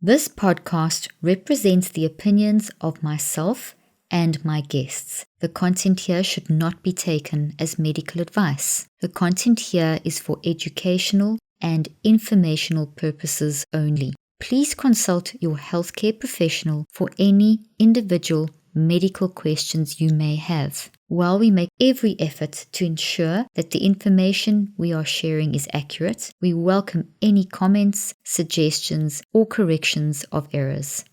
C: This podcast represents the opinions of myself and my guests. The content here should not be taken as medical advice. The content here is for educational and informational purposes only. Please consult your healthcare professional for any individual medical questions you may have. While we make every effort to ensure that the information we are sharing is accurate, we welcome any comments, suggestions, or corrections of errors.